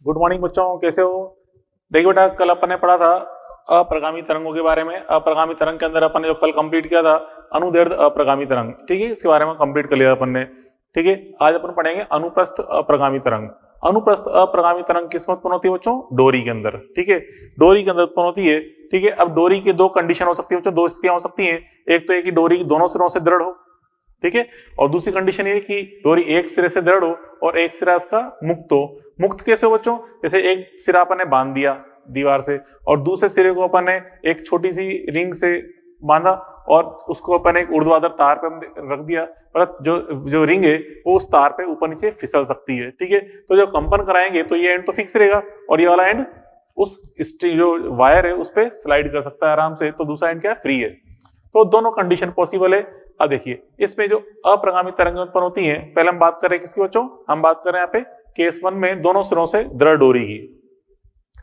Good morning बच्चों, कैसे हो? देखिए बेटा, कल अपन ने पढ़ा था अप्रगामी तरंगों के बारे में। अप्रगामी तरंग के अंदर अपन ने जो कल कंप्लीट किया था अनुदैर्ध्य अप्रगामी तरंग, ठीक है, इसके बारे में कंप्लीट कर लिया अपन ने। ठीक है, आज अपन पढ़ेंगे अनुप्रस्थ अप्रगामी तरंग। अनुप्रस्थ अप्रगामी तरंग किस में उत्पन्न होती है बच्चों? डोरी के अंदर। ठीक है, डोरी के अंदर उत्पन्न होती है। ठीक है, अब डोरी की दो कंडीशन हो सकती है बच्चों, दो स्थितियां हो सकती हैं। एक तो है कि डोरी दोनों सिरों से दृढ़ हो, ठीक है, और दूसरी कंडीशन ये कि डोरी एक सिरे से दृढ़ हो और एक सिरा इसका मुक्त हो। मुक्त कैसे हो बच्चों? जैसे एक सिरा अपन ने बांध दिया दीवार से और दूसरे सिरे को अपन ने एक छोटी सी रिंग से बांधा और उसको अपन एक ऊर्ध्वाधर तार पे रख दिया, पर जो जो रिंग है वो उस तार पे ऊपर नीचे फिसल सकती है। ठीक है, तो जब कंपन कराएंगे तो ये एंड तो फिक्स रहेगा और ये वाला एंड उस जो वायर है उस पर स्लाइड कर सकता है आराम से, तो दूसरा एंड क्या है? फ्री है। तो दोनों कंडीशन पॉसिबल है। अब देखिए, इसमें जो अप्रगामी तरंगें उत्पन्न होती हैं, पहले हम बात करें किसकी बच्चों? हम बात करें यहाँ पे केस 1 में दोनों सिरों से दृढ़ डोरी की।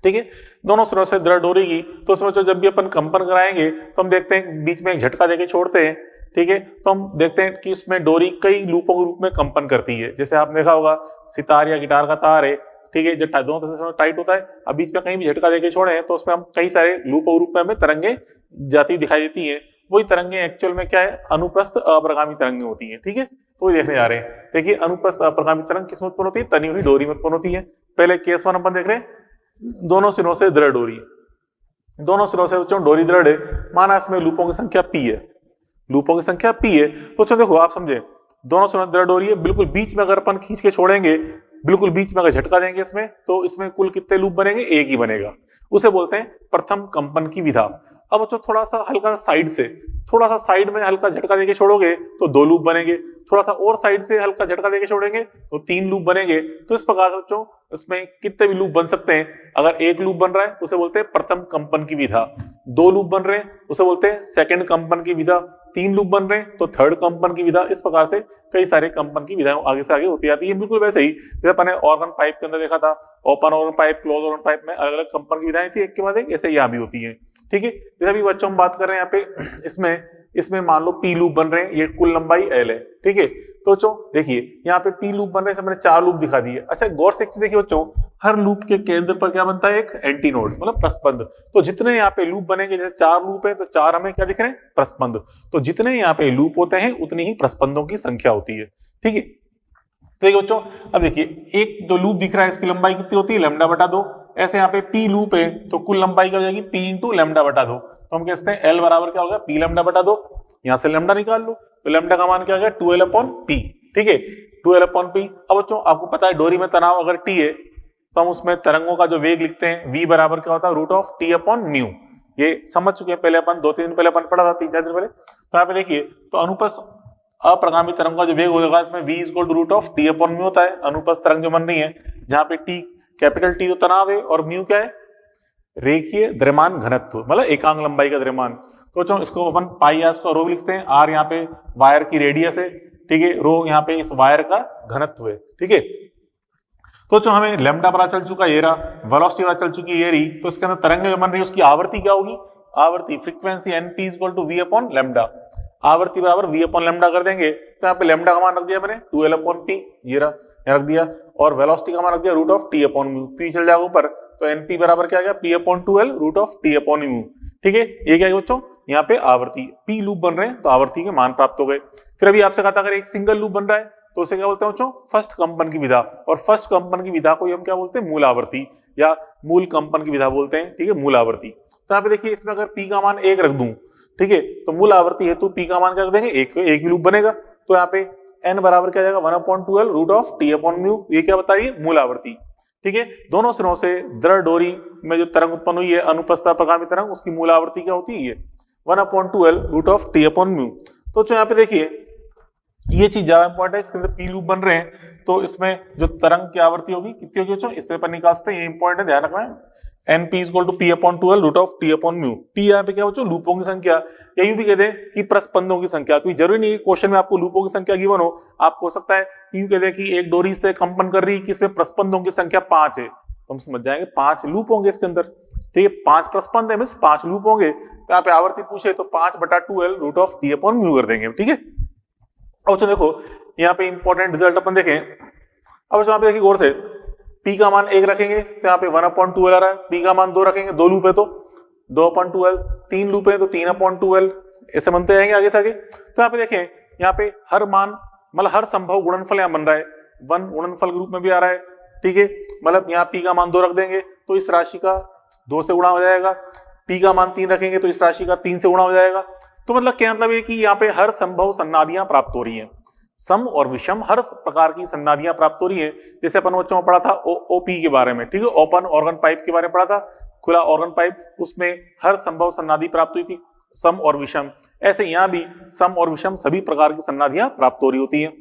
ठीक है, दोनों सिरों से दृढ़ डोरी की, तो उसमें जब भी अपन कंपन कराएंगे तो हम देखते हैं बीच में एक झटका देके छोड़ते हैं। ठीक है, तो हम देखते हैं कि उसमें डोरी कई लूपों के रूप में कंपन करती है। जैसे आपने देखा होगा सितार या गिटार का तार है, ठीक है, जो दोनों तरफ से टाइट होता है, अब बीच में कहीं भी झटका देके छोड़े तो उसमें हम कई सारे लूपों के रूप में हमें तरंगे जाती दिखाई देती है। वही तरंगे एक्चुअल में क्या है? अनुप्रस्थ अप्रगामी तरंगे होती है। ठीक है, तो ये देखने जा रहे हैं। देखिए, अनुप्रस्थ अप्रगामी तरंग किस में उत्पन्न होती है? तनी हुई डोरी में उत्पन्न होती है। पहले केस 1 अपन देख रहे हैं, दोनों सिरों से दृढ़ डोरी, दोनों सिरों से डोरी दृढ़ है, माना इसमें लूपों की संख्या p है, लूपों की संख्या p है। तो चलो देखो, आप समझे, दोनों सिरों से दृढ़ डोरी है, बिल्कुल बीच में अगर अपन खींच के छोड़ेंगे, बिल्कुल बीच में अगर झटका देंगे इसमें, तो इसमें कुल कितने लूप बनेंगे? एक ही बनेगा। उसे बोलते हैं प्रथम कंपन की विधा। अब बच्चों थोड़ा सा हल्का साइड से, थोड़ा सा साइड में हल्का झटका देके छोड़ोगे तो दो लूप बनेंगे, थोड़ा सा और साइड से हल्का झटका देके छोड़ेंगे तो तीन लूप बनेंगे। तो इस प्रकार से बच्चों इसमें कितने भी लूप बन सकते हैं। अगर एक लूप बन रहा है उसे बोलते हैं प्रथम कंपन की विधा, दो लूप बन रहे हैं उसे बोलते हैं सेकंड कंपन की विधा, तीन लूप बन रहे हैं तो थर्ड कंपन की विधा। इस प्रकार से कई सारे कंपन की विधाएं आगे से आगे होती जाती है। बिल्कुल वैसे ही जैसे अपने ऑर्गन पाइप के अंदर देखा था, open organ pipe, close organ pipe में अलग अलग कंपन की विधाएं थी एक के बाद एक, ऐसे यहाँ भी होती है। ठीक है, जैसे अभी बच्चों हम बात कर रहे हैं यहाँ पे, इसमें मान लो पी लूप बन रहे हैं, ये कुल लंबाई एल है। ठीक है, तो बच्चों देखिए यहाँ पे पी लूप बन रहे हैं, मैंने चार लूप दिखा दिए। अच्छा, गौर से एक चीज देखिए बच्चों, हर लूप के केंद्र पर क्या बनता है? एक एंटी नोड, मतलब प्रस्पंद। तो जितने यहाँ पे लूप बनेंगे, जैसे चार लूप है तो चार हमें क्या दिख रहे हैं? प्रस्पंद। तो जितने यहाँ पे लूप होते हैं उतनी ही प्रस्पंदों की संख्या होती है। ठीक है, तो देखिए बच्चों, अब देखिए एक जो लूप दिख रहा है इसकी लंबाई कितनी होती है? लैम्डा बटा 2। ऐसे यहाँ पे पी लूप है तो कुल लंबाई क्या हो जाएगी? पी इंटू लैम्डा बटा 2। तो हम कहते हैं एल बराबर क्या होगा? पी लैम्डा बटा 2। यहाँ से लैम्डा निकाल लो तो लैम्डा का मान क्या हो गया? 2l upon P. ठीक है, 2l अपॉन पी। अब बच्चों आपको पता है डोरी में तनाव अगर टी है तो हम उसमें तरंगों का जो वेग लिखते हैं v बराबर क्या होता है? Root of T upon mu. ये समझ चुके हैं पहले अपन, 2-3 दिन पहले अपन पढ़ा था, 3-4 दिन पहले। तो यहाँ पे देखिए, तो अनुप्रस्थ अप्रगामी तरंग का जो वेग होगा इसमें v equal to root of T upon mu होता है। अनुप्रस्थ तरंग जो बन रही है, जहाँ पे टी कैपिटल टी तो तनाव है और म्यू क्या है? रेखीय द्रव्यमान घनत्व, मतलब एकांक लंबाई का द्रव्यमान। तो चलो इसको अपन पाई आर स्क्वायर रो भी लिखते हैं। आर यहाँ पे वायर की रेडियस है, ठीक है, रो यहाँ पे इस वायर का घनत्व है। ठीक है, तो जो हमें लैम्डा पता चल चुका ये रहा, वेलोसिटी पता चल चुकी ये रही, तो इसके अंदर तरंग जो बन रही है उसकी आवृत्ति क्या होगी? आवृत्ति frequency NP equal to V upon lambda. आवृत्ति बराबर वी अपॉन लैम्डा कर देंगे, तो यहाँ पे लैम्डा का मान रख दिया मैंने 2l अपॉन पी, ये रहा, यहाँ रख दिया, और वेलोसिटी का मान रख दिया root of T upon mu. P चल जाएगा ऊपर तो एनपी बराबर क्या आ गया? P upon 2l root of T upon mu. ठीक है, ये क्या है बच्चों? यहाँ पे आवृत्ति, पी लूप बन रहे हैं तो आवृत्ति के मान प्राप्त हो गए। फिर अभी आपसे कहा था अगर एक सिंगल लूप बन रहा है तो उसे क्या बोलते हैं बच्चों? फर्स्ट कंपन की विधा। और फर्स्ट कंपन की विधा को हम क्या बोलते हैं? मूल आवृत्ति या मूल कंपन की विधा बोलते हैं। ठीक है, मूल आवृत्ति। तो यहाँ पे देखिए, इसमें अगर पी का मान 1 रख दूं, ठीक है, तो मूल आवृत्ति हेतु पी का मान क्या रख देंगे? एक ही लूप बनेगा। तो यहाँ पे n बराबर क्या जाएगा? 1/2l root of T upon mu. ये क्या बता रही है? मूल आवृत्ति। ठीक है, दोनों सिरों से दृढ़ डोरी में जो तरंग उत्पन्न हुई है अनुप्रस्थ अप्रगामी तरंग, उसकी मूल आवृत्ति क्या होती है? 1/2l root of T upon mu. तो यहाँ पे देखिए ये चीज ज्यादा इंपॉर्टेंट है, इसके अंदर पी लूप बन रहे हैं तो इसमें जो तरंग की आवृत्ति होगी कितनी होगी बच्चों? इससे पर निकाल सकते हैं, ये इंपॉर्टेंट है, ध्यान रखना है। N P equal to P upon 2l root of T upon mu. P यहाँ पे क्या बच्चों? लूपों की संख्या, या यूं भी कहते हैं कि प्रस्पंदों की संख्या। कोई जरूरी नहीं है क्वेश्चन में आपको लूपों की संख्या गिवन हो, आपको हो सकता है यूं कहते हैं कि एक डोरी से कंपन कर रही है कि इसमें प्रस्पंदों की संख्या 5 है, तो हम समझ जाएंगे 5 लूप होंगे इसके अंदर। ठीक है, 5 प्रस्पंद है, 5 लूप होंगे। तो यहाँ पे आवृत्ति पूछे तो 5/2l root of T upon mu कर देंगे। ठीक है, और देखो यहाँ पे इंपॉर्टेंट रिजल्ट अपन देखें। अब यहाँ पे देखिए गौर से, P का मान 1 रखेंगे तो यहाँ पे 1/12 आ रहा है, P का मान 2 रखेंगे, 2 लूप है तो 2/12, 3 लूप है तो 3/12, ऐसे बनते जाएंगे आगे से आगे। तो यहाँ पे देखें, यहाँ पे हर मान मतलब हर संभव गुणनफल यहाँ बन रहा है, 1 गुणनफल के रूप में भी आ रहा है, ठीक है। मतलब यहाँ P का मान 2 रख देंगे तो इस राशि का 2 से गुणा हो जाएगा, P का मान 3 रखेंगे तो इस राशि का 3 से गुणा हो जाएगा। तो मतलब क्या मतलब है कि यहाँ पे हर संभव सन्नादियां प्राप्त हो रही हैं, सम और विषम हर प्रकार की सन्नादियां प्राप्त हो रही है। जैसे अपन बच्चों में पढ़ा था ओपी के बारे में, ठीक है, ओपन ऑर्गन पाइप के बारे में पढ़ा था, खुला ऑर्गन पाइप, उसमें हर संभव सन्नादि प्राप्त हुई थी, सम और विषम। ऐसे यहाँ भी सम और विषम सभी प्रकार की सन्नादियां प्राप्त हो रही होती है।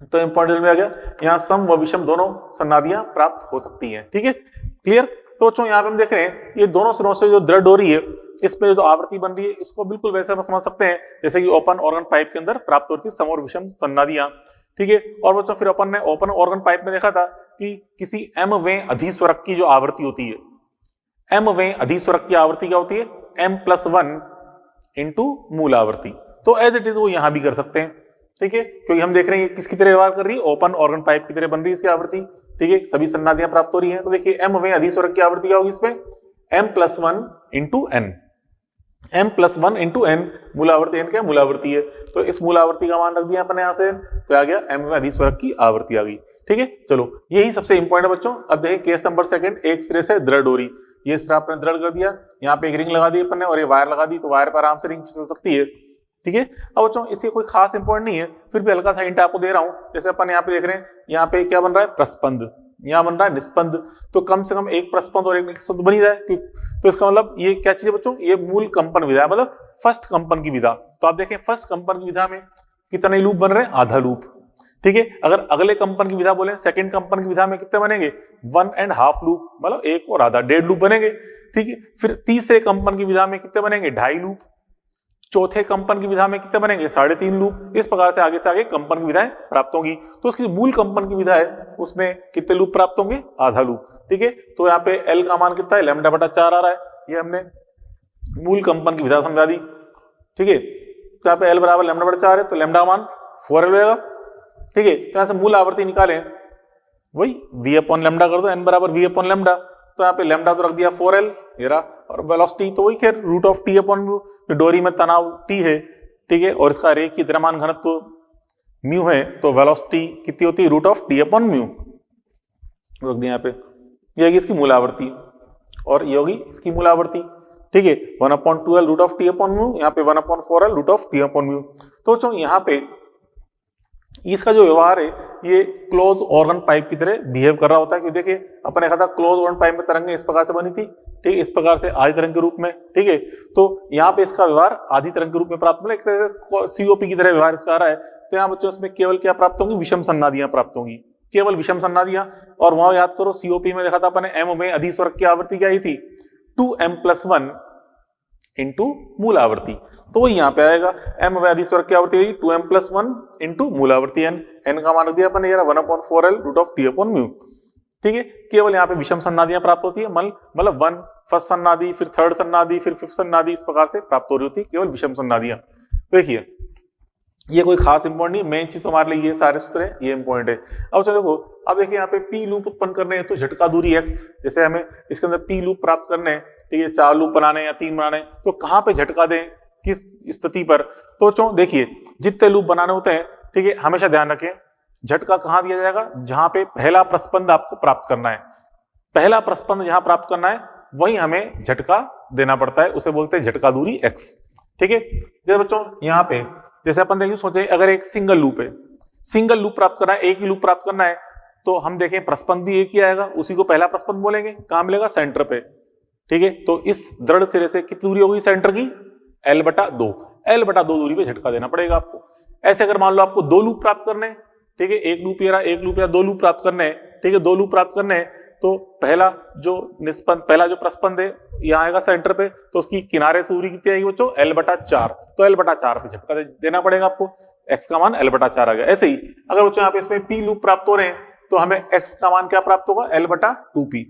तो इंपॉर्टेंट में आ गया, यहाँ सम व विषम दोनों सन्नादियां प्राप्त हो सकती हैं, ठीक है, क्लियर। तो बच्चों यहाँ पे हम देख रहे हैं ये दोनों सिरों से जो दृढ़ डोरी है, इसमें जो आवृत्ति बन रही है, इसको बिल्कुल वैसे हम समझ सकते हैं जैसे कि ओपन ऑर्गन पाइप के अंदर प्राप्त होती है सम और विषम सन्नादियां, ठीक है। और बच्चों फिर अपन ने ओपन ऑर्गन पाइप में देखा था कि किसी m वें अधिस्वरक की जो आवृत्ति होती है, m वें अधिस्वरक की आवृत्ति क्या होती है, m+1 इंटू मूल आवृत्ति। तो एज इट इज वो यहां भी कर सकते हैं, ठीक है, क्योंकि हम देख रहे हैं किसकी तरह व्यवहार कर रही है, ओपन ऑर्गन पाइप की तरह बन रही है इसकी आवृत्ति, ठीक है, सभी सन्नादियां प्राप्त हो रही हैं। तो देखिए m वें अधिस्वरक की आवृत्ति क्या होगी इसमें, m+1 into n, m+1 into n, मूलावर्ती n क्या मूलावर्ती है, तो इस मूलावर्ती का मान रख दिया अपन यहां से, तो आ गया m वें अधिस्वरक की आवृत्ति आ गई, ठीक है। चलो यही सबसे इंपॉर्टेंट बच्चों। अब देखिए केस नंबर सेकंड, एक सिरे से दृढ़ डोरी, ये सिरा आपने दृढ़ कर दिया, यहाँ पे एक रिंग लगा दी अपन ने और ये वायर लगा दी, तो वायर पर आराम से रिंग फिसल सकती है, ठीक है। अब बच्चों इससे कोई खास इंपॉर्टेंट नहीं है, फिर भी हल्का सा हिंट आपको दे रहा हूं। जैसे अपन यहाँ पे देख रहे हैं, यहाँ पे क्या बन रहा है, प्रस्पंद, यहाँ बन रहा है निस्पंद, तो कम से कम एक प्रस्पंद और एक निस्पंद बन ही जाए। तो इसका मतलब ये क्या चीज है बच्चों, ये मूल कंपन विधा, मतलब फर्स्ट कंपन की विधा। तो आप देखें फर्स्ट कंपन की विधा में कितने लूप बन रहे हैं, आधा लूप, ठीक है। अगर अगले कंपन की विधा बोले, सेकंड कंपन की विधा में कितने बनेंगे, 1.5 लूप, मतलब एक और आधा, 1.5 लूप बनेंगे, ठीक है। फिर तीसरे कंपन की विधा में कितने बनेंगे, 2.5 लूप, चौथे कंपन की विधा में कितने बनेंगे, 3.5 लूप। इस प्रकार से आगे कंपन की विधाएं प्राप्त होंगी। तो उसकी मूल कंपन की विधा है उसमें कितने लूप प्राप्त होंगे, आधा लूप, ठीक है। तो यहाँ पे L का मान कितना है, λ/4 आ रहा है, ये हमने मूल कंपन की विधा समझा दी, ठीक है। तो यहाँ पे L बराबर λ/4 है, तो लैम्डा का मान 4L होगा, ठीक है। तो यहाँ से मूल आवृत्ति निकालें, वही v/λ कर दो, n बराबर v/λ, तो यहाँ पे लैम्डा तो रख दिया 4L, ये रहा, और वेलोसिटी तो वही खैर √T/μ, डोरी में तनाव T है, ठीक है, और इसका रेखीय द्रव्यमान घनत्व म्यू है, तो वेलोसिटी कितनी होती है, √T/μ रख दिया यहाँ पे। ये होगी इसकी मूल आवृत्ति और ये होगी इसकी मूल आवृत्ति, ठीक है। 1/12 √T/μ, यहाँ पे 1/4L √T/μ। तो बच्चों यहाँ पे इसका जो व्यवहार है ये क्लोज ऑर्गन पाइप की तरह बिहेव कर रहा होता है, क्योंकि देखिए अपन देखा था क्लोज ऑर्गन पाइप में तरंगें इस प्रकार से बनी थी, ठीक है, इस प्रकार से आधी तरंग के रूप में, ठीक है। तो यहाँ पे इसका व्यवहार आधी तरंग के रूप में प्राप्त, मतलब एक तरह से COP की तरह व्यवहार इसका आ रहा है। तो यहाँ बच्चों इसमें केवल क्या प्राप्त होंगी, विषम सन्नादियां प्राप्त होंगी, केवल विषम सन्नादियां। और वहां याद करो COP में देखा था अपन ने, m में अधिस्वरक की आवृत्ति क्या आई थी, 2m+1 इंटू मूल आवृत्ति, तो वही यहाँ पे आएगा, m में अधिस्वरक की आवृत्ति होगी 2m+1 इंटू मूल आवृत्ति n का मान रख दिया अपन ने 1/4L √T/μ, ठीक है। केवल यहाँ पे विषम सन्नादियां प्राप्त होती है, मतलब 1 फर्स्ट सन्नादि, फिर थर्ड सन्नादि, फिर फिफ्थ सन्नादि, इस प्रकार से प्राप्त हो रही होती है केवल विषम सन्नादियां। देखिए ये कोई खास इंपॉर्टेंट नहीं, मेन चीज हमारे लिए ये सारे सूत्र है, ये इंपॉर्टेंट है। अब चलो देखो, अब देखिए यहाँ पे P लूप उत्पन्न करने हैं, तो झटका दूरी x, जैसे हमें इसके अंदर P लूप प्राप्त करने हैं, ठीक है, 4 लूप बनाने या 3 बनाने, तो कहाँ पे झटका दें, किस स्थिति पर। तो बच्चों देखिए जितने लूप बनाने होते हैं, ठीक है, हमेशा ध्यान रखें झटका कहाँ दिया जाएगा, जहां पे पहला प्रस्पंद आपको प्राप्त करना है, पहला प्रस्पंद जहां प्राप्त करना है वही हमें झटका देना पड़ता है, उसे बोलते हैं झटका दूरी x, ठीक है। जैसे बच्चों यहाँ पे जैसे अपन देखिए, सोचे अगर एक सिंगल लूप है, सिंगल लूप प्राप्त करना है, एक ही लूप प्राप्त करना है, तो हम देखें प्रस्पंद भी एक ही आएगा, उसी को पहला प्रस्पंद बोलेंगे, कहां मिलेगा, सेंटर पे, ठीक है। तो इस दृढ़ सिरे से कितनी दूरी होगी सेंटर की, L/2 दूरी पे झटका देना पड़ेगा आपको। ऐसे अगर मान लो आपको 2 लूप प्राप्त करने हैं, ठीक है, एक लूप या 2 लूप प्राप्त करने हैं, ठीक है, 2 लूप प्राप्त करने हैं, तो पहला जो प्रस्पंद है यहाँ आएगा सेंटर पे, तो उसकी किनारे से दूरी कितनी आएगी बच्चों, L/4, तो L/4 पे झटका देना पड़ेगा आपको, x का मान L/4 आ गया। ऐसे ही अगर बच्चों यहाँ पे इसमें P लूप प्राप्त हो रहे हैं, तो हमें x का मान क्या प्राप्त होगा, L/2P,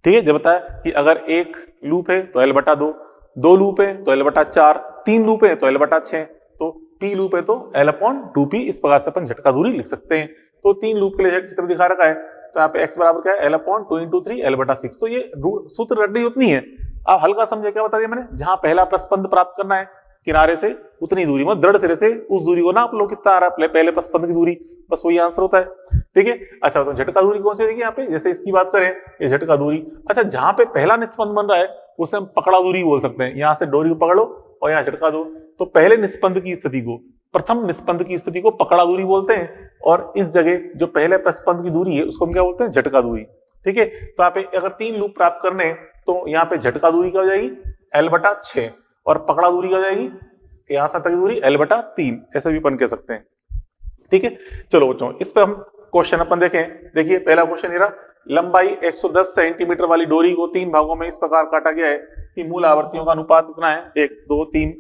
ठीक है। जब बताया कि अगर एक लूप है तो L/2, 2 लूप है तो L/4, 3 लूप है तो L/6, तो P लूप है तो L/2P, इस प्रकार से अपन झटका दूरी लिख सकते हैं। तो 3 लूप के लिए चित्र दिखा रखा है, तो यहाँ पे x बराबर क्या है, l अपॉन 2 इंटू 3 l बटा 6। तो ये सूत्र रटनी उतनी है, आप हल्का समझे, क्या बता दिया मैंने, जहां पहला प्रस्पंद प्राप्त करना है किनारे से उतनी दूरी, मतलब दृढ़ सिरे से उस दूरी को ना आप लोग कितना आ रहा है पहले प्रस्पंद की दूरी, बस वही आंसर होता है। ठीक है, अच्छा तो झटका दूरी कौन सी होगी यहाँ पे, जैसे इसकी बात करें ये झटका दूरी। अच्छा जहां पे पहला निष्पंद बन रहा है उसे हम पकड़ा दूरी बोल सकते हैं, यहाँ से डोरी को पकड़ो और यहाँ झटका दो, तो पहले निष्पंद की स्थिति को, प्रथम निष्पंद की स्थिति को पकड़ा दूरी बोलते हैं, और इस जगह जो पहले प्रस्पंद की दूरी है उसको हम क्या बोलते हैं, झटका दूरी। ठीक है, तो यहाँ पे अगर 3 लूप प्राप्त करने तो यहाँ पे झटका दूरी क्या हो जाएगी, l बटा 6, और पकड़ा दूरी क्या हो जाएगी, यहां से तक दूरी l बटा 3, ऐसे भी अपन कह सकते हैं। ठीक है, चलो बच्चों इस पे हम क्वेश्चन अपन देखें। देखिए पहला क्वेश्चन ये रहा, लंबाई 110 सेंटीमीटर वाली डोरी को 3 भागों में इस प्रकार काटा गया है कि मूल आवर्तियों का अनुपात कितना है, 1 2 3।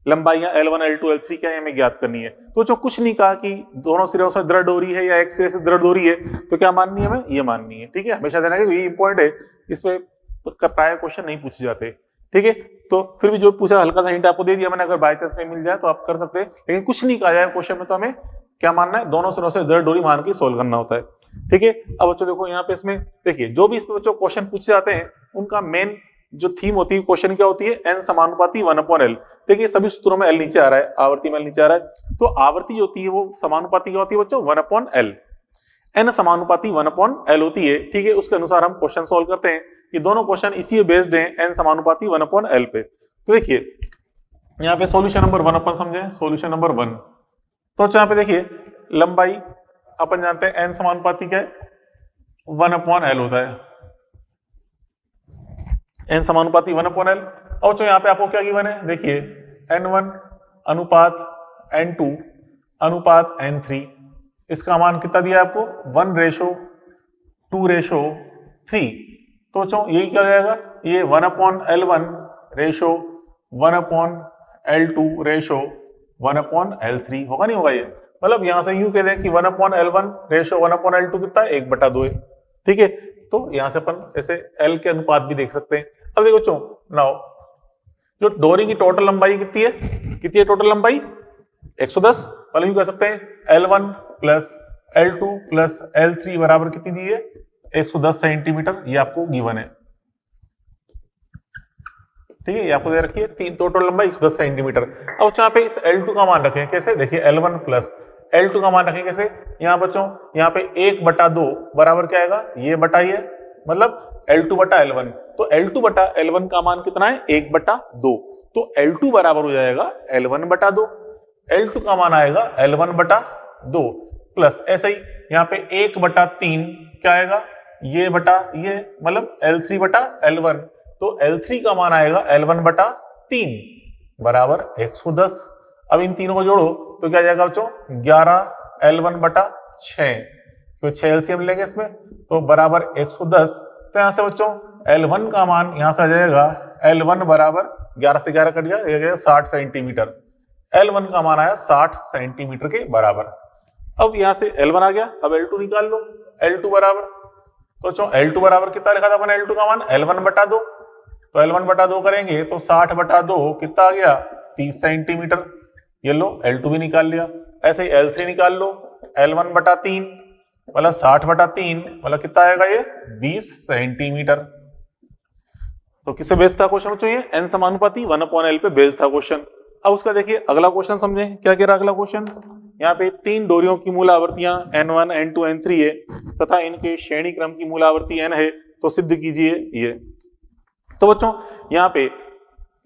लंबाइयां L1 L2 L3 क्या है हमें ज्ञात करनी है। तो जो कुछ नहीं कहा कि दोनों सिरों से दृढ़ डोरी है या एक सिरे से दृढ़ डोरी है, तो क्या माननी है हमें, ये माननी है। ठीक है, हमेशा देना है, ये इंपॉर्टेंट है, इसमें प्राय क्वेश्चन नहीं पूछे जाते। ठीक है, तो फिर भी जो पूछा हल्का सा हिंट आपको दे दिया मैंने, अगर बाय चांस में मिल जाए तो आप कर सकते हैं, लेकिन कुछ नहीं कहा जाए क्वेश्चन में तो हमें क्या मानना है, दोनों सिरों से दृढ़ डोरी मान के सोल्व करना होता है। ठीक है, अब बच्चों देखो यहाँ पे इसमें देखिए जो भी इसमें बच्चों क्वेश्चन पूछे जाते हैं उनका मेन जो थीम होती है क्वेश्चन क्या होती है, n समानुपाती 1/l। देखिए सभी सूत्रों में l नीचे आ रहा है, आवर्ती में l नीचे आ रहा है, तो आवर्ती जो होती है वो समानुपाती क्या होती है बच्चों, 1/l। n समानुपाती 1/l होती है। ठीक है, उसके अनुसार हम क्वेश्चन सोल्व करते हैं। ये दोनों क्वेश्चन इसी बेस्ड हैं n समानुपाती 1/l पे। तो देखिए यहाँ पे सॉल्यूशन नंबर 1 अपन समझे, सॉल्यूशन नंबर 1। तो यहाँ पे देखिए लंबाई अपन जानते हैं n समानुपाती क्या है, 1/l होता है, n समानुपाती 1/l। और जो यहाँ पे आपको क्या गिवन है, देखिए n1 अनुपात n2 अनुपात n3, इसका मान कितना दिया है आपको, 1:2:3। तो यही क्या हो जाएगा, ये 1/L1 ratio 1/L2 ratio 1/L3 होगा, नहीं होगा ये, मतलब यहां से यूं कह दें कि 1/L1 रेशो 1/L2 कितना है, 1/2 है। ठीक है, तो यहां से अपन ऐसे L के अनुपात भी देख सकते हैं। अब देखो चो नाउ जो डोरी की टोटल लंबाई कितनी है टोटल लंबाई 110, मतलब यूं कह सकते हैं L1 plus L2 plus L3 बराबर कितनी दी है, 110 सेंटीमीटर, ये आपको गिवन है। ठीक है, ये आपको दे रखी है, तीन टोटल लंबाई 110 सेंटीमीटर। अब यहाँ पे इस L2 का मान रखें कैसे, देखिए L1 प्लस L2 का मान रखें कैसे, यहाँ बच्चों यहाँ पे 1/2 बराबर क्या आएगा, ये बटा ये, मतलब L2 बटा L1। तो L2 बटा L1 का मान कितना है, 1/2। तो L2 बराबर हो जाएगा L1/2, L2 का मान आएगा L1/2 प्लस ऐसे ही यहाँ पे 1/3 क्या आएगा, ये बटा ये, मतलब L3/L1। तो L3 का मान आएगा L1/3 बराबर 110। अब इन तीनों को जोड़ो तो क्या जाएगा बच्चों, 11L1/6, तो 6 एलसीएम लेंगे इसमें, तो बराबर 110। तो यहां से बच्चों L1 का मान यहां से आ जाएगा, L1 बराबर 11 से 11 कट गया 60 सेंटीमीटर, L1 का मान आया 60 सेंटीमीटर के बराबर। अब यहां से L1 आ गया, अब L2 निकाल लो, L2 बराबर, तो बच्चों L2 बराबर कितना लिखा था अपन, L2 का मान L1/2, तो L1/2 करेंगे तो 60/2 कितना आ गया, 30 सेंटीमीटर, ये लो L2 भी निकाल लिया। ऐसे ही L3 निकाल लो, L1/3 मतलब 60/3 मतलब कितना आएगा ये, 20 सेंटीमीटर। तो किससे बेस्ड था क्वेश्चन बच्चों, ये n समानुपाती 1/l पे बेस्ड था क्वेश्चन। अब उसका देखिए अगला क्वेश्चन समझें, क्या कह रहा है अगला क्वेश्चन, यहाँ पे 3 डोरियों की मूल आवर्तियां n1 n2 n3 है तथा इनके श्रेणी क्रम की मूल आवर्ती n है, तो सिद्ध कीजिए ये। तो बच्चों यहाँ पे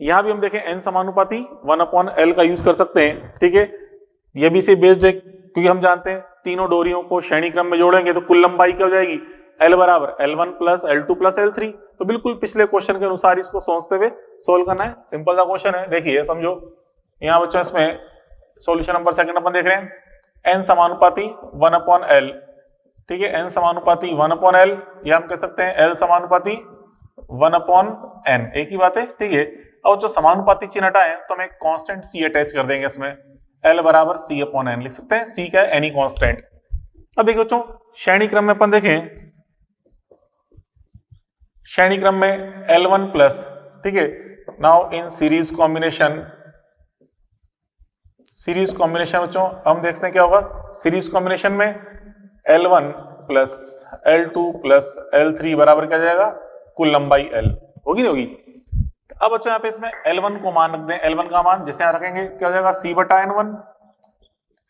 यहाँ भी हम देखें n समानुपाती 1/l का यूज कर सकते हैं। ठीक है, ये भी से बेस्ड है, क्योंकि हम जानते हैं तीनों डोरियों को श्रेणी क्रम में जोड़ेंगे तो कुल लंबाई क्या हो जाएगी, L बराबर L1 plus L2 plus L3। तो बिल्कुल पिछले क्वेश्चन के अनुसार इसको सोचते हुए सोल्व करना है, सिंपल सा क्वेश्चन है। देखिए समझो, यहाँ बच्चों इसमें सॉल्यूशन नंबर 2 अपन देख रहे हैं, n समानुपाती 1/l। ठीक है, n समानुपाती 1/l, या हम कह सकते हैं L समानुपाती 1/n, एक ही बात है। ठीक है, और जो समानुपाती चिन्ह हटाए तो हम एक कांस्टेंट c अटैच कर देंगे इसमें, L बराबर c/n लिख सकते हैं, c क्या है, एनी कांस्टेंट। अब देखिए बच्चों श्रेणी क्रम में अपन देखें, श्रेणी क्रम में L1 प्लस, ठीक है, नाउ इन सीरीज कॉम्बिनेशन बच्चों हम देखते हैं क्या होगा, सीरीज कॉम्बिनेशन में L1 plus L2 plus L3 बराबर क्या जाएगा, कुल लंबाई L होगी, नहीं होगी। अब बच्चों यहाँ पे इसमें L1 को मान रख दें, L1 का मान जैसे यहाँ रखेंगे क्या हो जाएगा, C बटा N1,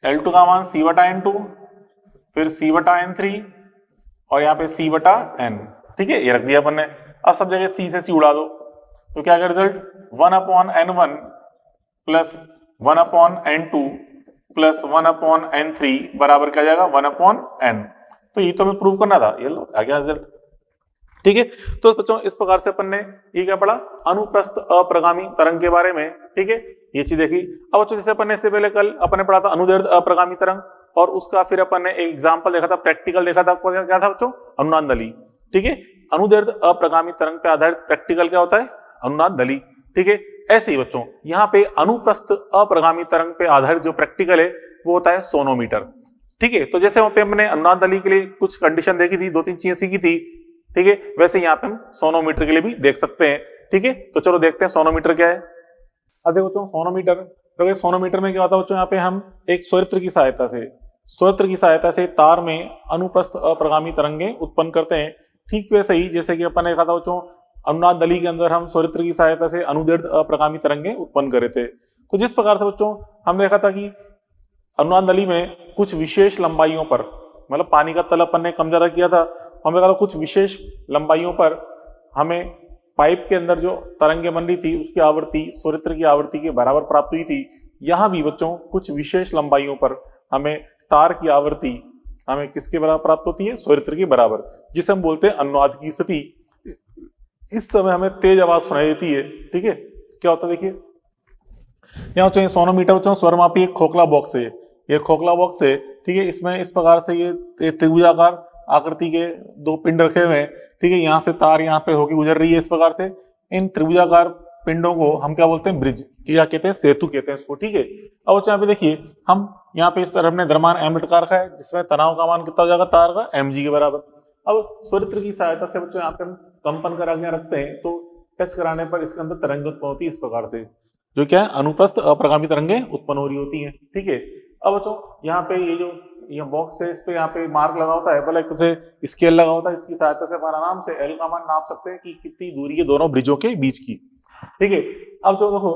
L2 का मान C बटा N2, फिर C बटा N3 और यहाँ पे C बटा N, ठीक है, ये रख दिया अपन ने। अब सब जगह C से C उड़ा दो तो क्या result 1/N1 plus 1/N2 plus 1/N3 बराबर क्या जाएगा 1/N। तो ये तो हमें प्रूव करना था, ये लो आ गया रिजल्ट, ठीक है। तो बच्चों इस प्रकार से अपन ने ये क्या पढ़ा, अनुप्रस्थ अप्रगामी तरंग के बारे में, ठीक है, ये चीज देखी। अब बच्चों जैसे अपन ने इससे पहले कल अपन ने पढ़ा था अनुदैर्ध्य अप्रगामी तरंग, और उसका फिर अपन ने एक एग्जाम्पल देखा था, प्रैक्टिकल देखा था, क्या था बच्चों, अनुनाद नली, ठीक है। अनुदैर्ध्य अप्रगामी तरंग पे आधारित प्रैक्टिकल क्या होता है, अनुनाद नली, ठीक है। ऐसे ही बच्चों यहाँ पे अनुप्रस्थ अप्रगामी तरंग पे आधारित जो प्रैक्टिकल है वो होता है सोनोमीटर, ठीक है। तो जैसे वहां पे हमने अनुनाद नली के लिए कुछ कंडीशन देखी थी, 2-3 चीजें सीखी थी, ठीक है, वैसे यहाँ पे हम सोनोमीटर के लिए भी देख सकते हैं, ठीक है। तो चलो देखते हैं सोनोमीटर क्या है। अब देखो बच्चों सोनोमीटर, तो सोनोमीटर में क्या होता है बच्चों, यहाँ पे हम एक स्रोत्र की सहायता से तार में अनुप्रस्थ अप्रगामी तरंगें उत्पन्न करते हैं। ठीक वैसे ही जैसे कि अपन ने देखा था बच्चों अनुनाद नली के अंदर हम स्रोत्र की सहायता से अनुदैर्ध्य अप्रगामी तरंगें उत्पन्न करे थे। तो जिस प्रकार से बच्चों हमने देखा था कि अनुनाद नली में कुछ विशेष लंबाइयों पर, मतलब पानी का तल अपन ने कम ज्यादा किया था, हमें देखा था कुछ विशेष लंबाइयों पर हमें पाइप के अंदर जो तरंगें बन रही थी उसकी आवृत्ति स्रोत्र की आवृत्ति के बराबर प्राप्त हुई थी। यहाँ भी बच्चों कुछ विशेष लंबाइयों पर हमें तार की आवृत्ति हमें किसके बराबर प्राप्त होती है, स्रोत्र के बराबर, जिसे हम बोलते हैं अनुनाद की स्थिति। इस समय हमें तेज आवाज सुनाई देती है, ठीक है। क्या होता है देखिए, यहाँ बच्चों सोनोमीटर बच्चों स्वरमापी एक खोखला बॉक्स है, ये खोखला बॉक्स है, ठीक है। इसमें इस प्रकार से ये त्रिभुजाकार आकृति के 2 पिंड रखे हुए हैं, ठीक है। यहाँ से तार यहाँ पे होके गुजर रही है इस प्रकार से। इन त्रिभुजाकार पिंडों को हम क्या बोलते हैं, ब्रिज, क्या कहते हैं, सेतु कहते हैं इसको, ठीक है। अब बच्चों यहाँ पे देखिए हम यहाँ पे इस तरफ ने द्रव्यमान m मीटर का रखा है, जिसमें तनाव का मान कितना हो जाएगा तार का mg के बराबर। अब स्रोत्र की सहायता से बच्चों यहाँ पे हम कंपन का आज्ञा रखते हैं, तो टच कराने पर इसके अंदर तरंग उत्पन्न होती है इस प्रकार से, जो क्या है अनुप्रस्थ अप्रगामी तरंगें उत्पन्न हो रही होती हैं, ठीक है। अब बच्चों यहाँ पे ये जो ये बॉक्स है इस पे यहाँ पे मार्क लगा होता है, एक तो स्केल लगा होता है, इसकी सहायता से अपन आराम से एल का मान नाप सकते हैं कि कितनी दूरी है दोनों ब्रिजों के बीच की, ठीक है। अब जो देखो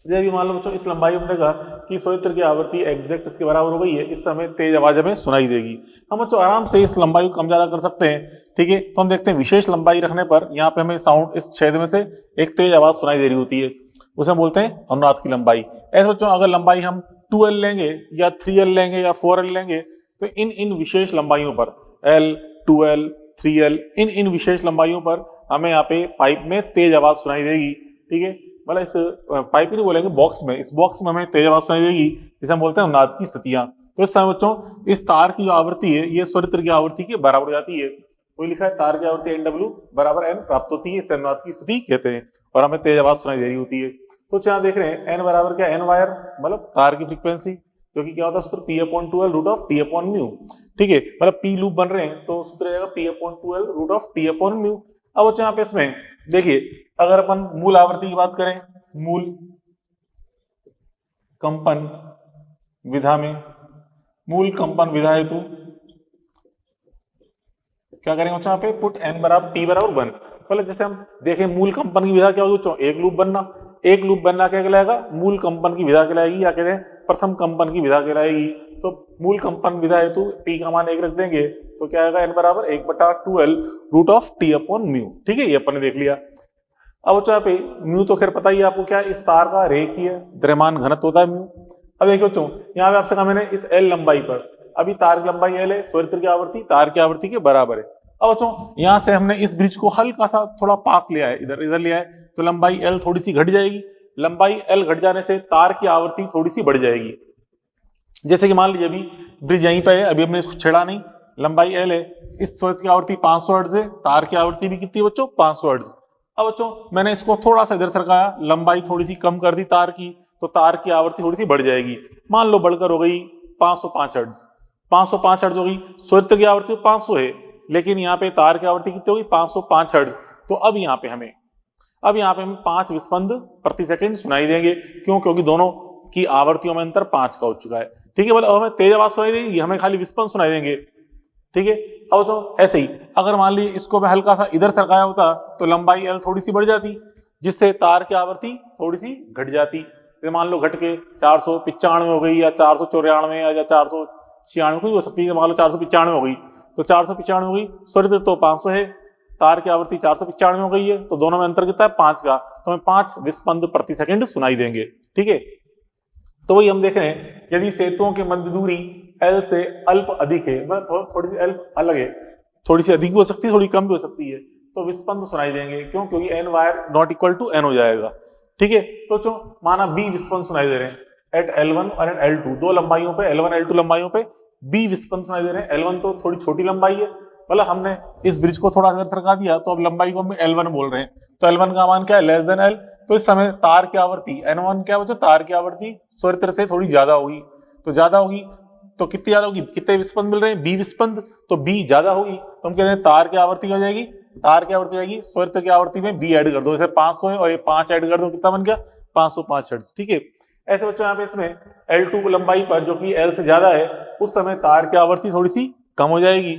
जैसे मान लो बच्चों इस लंबाई में देखा कि स्रोत्र की आवृत्ति एग्जैक्ट इसके बराबर हो गई है, इस समय तेज आवाज हमें सुनाई देगी। हम बच्चों आराम से इस लंबाई को कम ज्यादा कर सकते हैं, ठीक है। तो हम देखते हैं विशेष लंबाई रखने पर यहाँ पे हमें साउंड इस छेद में से एक तेज आवाज सुनाई दे रही होती है, उसे हम बोलते हैं अनुनाद की लंबाई। ऐसे बच्चों अगर लंबाई हम 2L लेंगे या 3L लेंगे या 4L लेंगे, तो इन विशेष लंबाइयों पर L, 2L, 3L इन विशेष लंबाइयों पर हमें यहाँ पे पाइप में तेज आवाज सुनाई देगी, ठीक है। मतलब इस पाइप ही नहीं बोलेंगे, बॉक्स में, इस बॉक्स में हमें तेज आवाज सुनाई देगी, जिसे हम बोलते हैं अनुनाद की स्थितियां। तो इस समय बच्चों इस तार की जो आवृत्ति है ये स्रोत्र की आवृत्ति के बराबर हो जाती है, तो लिखा है तार की आवृत्ति NW बराबर N प्राप्त होती है, इसे अनुनाद की स्थिति कहते हैं, और हमें तेज आवाज सुनाई दे रही होती है। तो यहाँ देख रहे हैं N बराबर क्या, N वायर मतलब तार की फ्रीक्वेंसी, जो कि क्या होता है सूत्र P/2L रूट ऑफ T/μ, ठीक है। मतलब P लूप बन रहे हैं तो सूत्र रहेगा P/2L रूट ऑफ T/μ। अब बच्चों यहाँ पे इसमें देखिए अगर अपन मूल आवृत्ति की बात करें, मूल कंपन विधा में, मूल कंपन विधा हेतु क्या करेंगे बच्चों, यहाँ पे पुट N बराबर P बराबर 1। मतलब जैसे हम देखें मूल कंपन की विधा क्या होगी बच्चों, एक लूप बनना क्या कहलाएगा, मूल कंपन की विधा कहलाएगी, या कहते हैं प्रथम कंपन की विधा कहलाएगी। तो मूल कंपन विधा हेतु P का मान 1 रख देंगे तो क्या आएगा, N बराबर 1/2L रूट ऑफ T/μ, ठीक है। ये अपन ने देख लिया। अब बच्चों यहाँ पे म्यू तो खैर पता ही है आपको, क्या इस तार का रेखीय द्रव्यमान घनत्व होता है म्यू। अब देखिए बच्चों यहाँ पे आपसे कहा मैंने इस L लंबाई पर, अभी तार की लंबाई L है, स्रोत्र की आवृत्ति तार की आवृत्ति के बराबर है। अब बच्चों यहाँ से हमने इस ब्रिज को हल्का सा थोड़ा पास लिया है, इधर लिया है, तो लंबाई L थोड़ी सी घट जाएगी। लंबाई L घट जाने से तार की आवृत्ति थोड़ी सी बढ़ जाएगी। जैसे कि मान लीजिए अभी ब्रिज यहीं पे है, अभी हमने इसको छेड़ा नहीं, लंबाई L है, इस स्रोत्र की आवृत्ति 500 हर्ट्ज है, तार की आवृत्ति भी कितनी है बच्चों, 500 हर्ट्ज। अब बच्चों मैंने इसको थोड़ा सा इधर सरकाया, लंबाई थोड़ी सी कम कर दी तार की, तो तार की आवृत्ति थोड़ी सी बढ़ जाएगी। मान लो बढ़कर हो गई 505 हर्ट्ज, 505 हर्ट्ज हो गई। स्रोत्र की आवृत्ति 500 है, लेकिन यहाँ पे तार की आवृत्ति कितनी होगी, 505 हर्ट्ज। तो अब यहाँ पे हमें 5 विस्पंद प्रति सेकंड सुनाई देंगे। क्यों, क्योंकि दोनों की आवृत्तियों में अंतर 5 का हो चुका है, ठीक है। मतलब हमें तेज आवाज सुनाई देगी, हमें खाली विस्पंद सुनाई देंगे, ठीक है। अब तो ऐसे ही अगर मान लीजिए इसको मैं हल्का सा इधर सरकाया होता तो लंबाई L थोड़ी सी बढ़ जाती, जिससे तार की आवृत्ति थोड़ी सी घट जाती। तो मान लो घट के 495 हो गई या 494 या 496 कोई हो सकती है, मान लो 495 हो गई तो 495 हो गई, स्वरित्र तो 500 है, तार की आवृत्ति 495 हो गई है, तो दोनों में अंतर कितना है 5 का, तो हमें 5 विस्पंद प्रति सेकंड सुनाई देंगे। ठीक है, तो वही हम देख रहे हैं यदि सेतुओं की मध्य दूरी L से अल्प अधिक है, मतलब थोड़ी सी अल्प अलग है, थोड़ी सी अधिक भी हो सकती है थोड़ी कम भी हो सकती है, तो विस्पंद सुनाई देंगे। क्यों? क्योंकि n wire not equal to n हो जाएगा। ठीक है, तो जो माना B विस्पंद सुनाई दे रहे हैं एट L1 और एट L2, दो लंबाइयों पे L1 L2 लंबाइयों पे B विस्पंद सुनाई दे रहे हैं। L1 तो थोड़ी छोटी लंबाई है, मतलब हमने इस ब्रिज को थोड़ा अंदर सरका दिया तो अब लंबाई को हम L1 बोल रहे हैं, तो L1 का मान क्या है लेस देन L, तो इस समय तार की आवृत्ति N1 क्या बच्चों, तार की आवृत्ति स्वरित्र से थोड़ी ज्यादा होगी, तो ज्यादा होगी तो कितनी ज्यादा होगी, कितने विस्पंद मिल रहे हैं B विस्पंद, तो B ज्यादा होगी, तो हम कहते हैं तार की आवृत्ति क्या हो जाएगी, तार की आवृत्ति जाएगी स्वरित्र की आवृत्ति में B ऐड कर दो, जैसे 500 है और ये 5 ऐड कर दो, कितना बन गया 505 हर्ट्ज। ठीक है, ऐसे बच्चों यहाँ पे इसमें L2 लंबाई पर जो कि L से ज्यादा है उस समय तार की आवृत्ति थोड़ी सी कम हो जाएगी,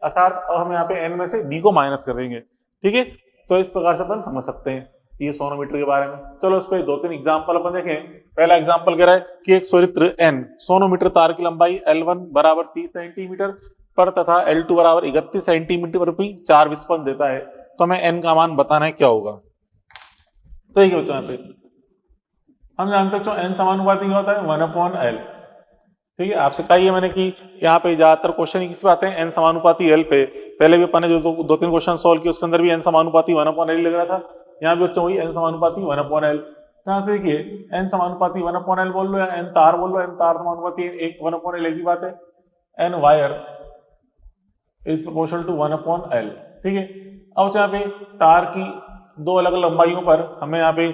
अर्थात हम यहाँ पे N में से B को माइनस कर देंगे। ठीक है, तो इस प्रकार से अपन समझ सकते हैं ये सोनोमीटर के बारे में। चलो इस पे 2-3 एग्जांपल अपन देखें। पहला एग्जांपल कह रहा है कि एक स्वरित्र N सोनोमीटर तार की लंबाई L1 बराबर 30 सेंटीमीटर पर तथा L2 बराबर 31 सेंटीमीटर पर भी 4 विस्पंद देता है, तो हमें N का मान बताना है क्या होगा। तो देखिए बच्चों यहाँ पे हम जानते हैं N समानुपाती क्या होता है 1/L। ठीक है, आपसे कहा है मैंने कि यहाँ पे ज्यादातर क्वेश्चन किस पे आते हैं N समानुपाती L पे। पहले भी अपन ने जो 2-3 क्वेश्चन सॉल्व किए उसके अंदर भी N समानुपाती 1/L लग रहा था, यहाँ पे बच्चों वही N समानुपाती 1/L। तो यहाँ से देखिए N समानुपाती 1/L बोल लो या N तार बोल लो, N तार समानुपाती 1/L एक ही बात है, N wire is proportional to 1/L। ठीक है, अब यहाँ पे तार की दो अलग लंबाइयों पर हमें यहाँ पे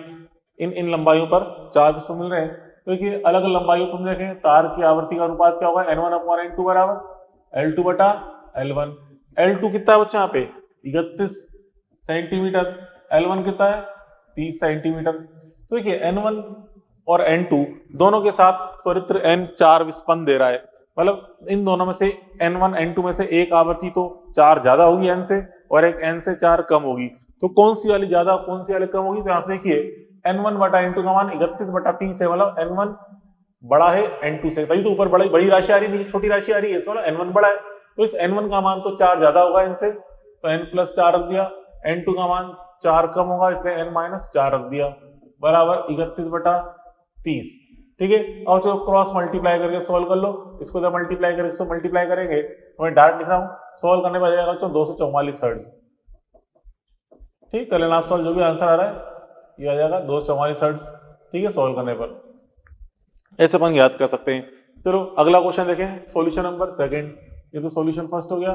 इन लंबाइयों पर 4 विस्पंद मिल रहे हैं, तो देखिए अलग अलग लंबाइयों पर देखें तार की आवृत्ति का अनुपात क्या होगा N1/N2 बराबर L2/L1। L2 कितना है बच्चों यहाँ पे 31 सेंटीमीटर, L1 कितना है 30 सेंटीमीटर। तो देखिए N1 और N2 दोनों के साथ स्वरित्र N 4 विस्पंद दे रहा है, मतलब इन दोनों में से N1 N2 में से एक आवृत्ति तो 4 ज्यादा होगी N से और एक N से 4 कम होगी, तो कौन सी वाली ज्यादा कौन सी वाली कम होगी। तो यहाँ से देखिए N1/N2 का मान 31/30 है, मतलब N1 बड़ा है N2 से, तभी तो ऊपर बड़ी राशि आ रही है नीचे छोटी राशि आ रही है, इसका मतलब N1 बड़ा है, तो इस N1 का मान तो 4 ज्यादा होगा इनसे, तो N+4 रख दिया, N2 का मान 4 कम होगा इसलिए N-4 रख दिया बराबर 31/30। ठीक है, और चलो क्रॉस मल्टीप्लाई करके सोल्व कर लो, इसको जब मल्टीप्लाई करेंगे तो मैं डायरेक्ट लिख रहा हूँ, सोल्व करने पर जाएगा 244 हर्ट्ज। ठीक, कर लेना आप सॉल्व, जो भी आंसर आ रहा है ये आ जाएगा 244 हर्ट्ज। ठीक है, सोल्व करने पर ऐसे अपन याद कर सकते हैं। चलो अगला क्वेश्चन देखें, सॉल्यूशन नंबर सेकंड। ये तो सॉल्यूशन फर्स्ट हो गया,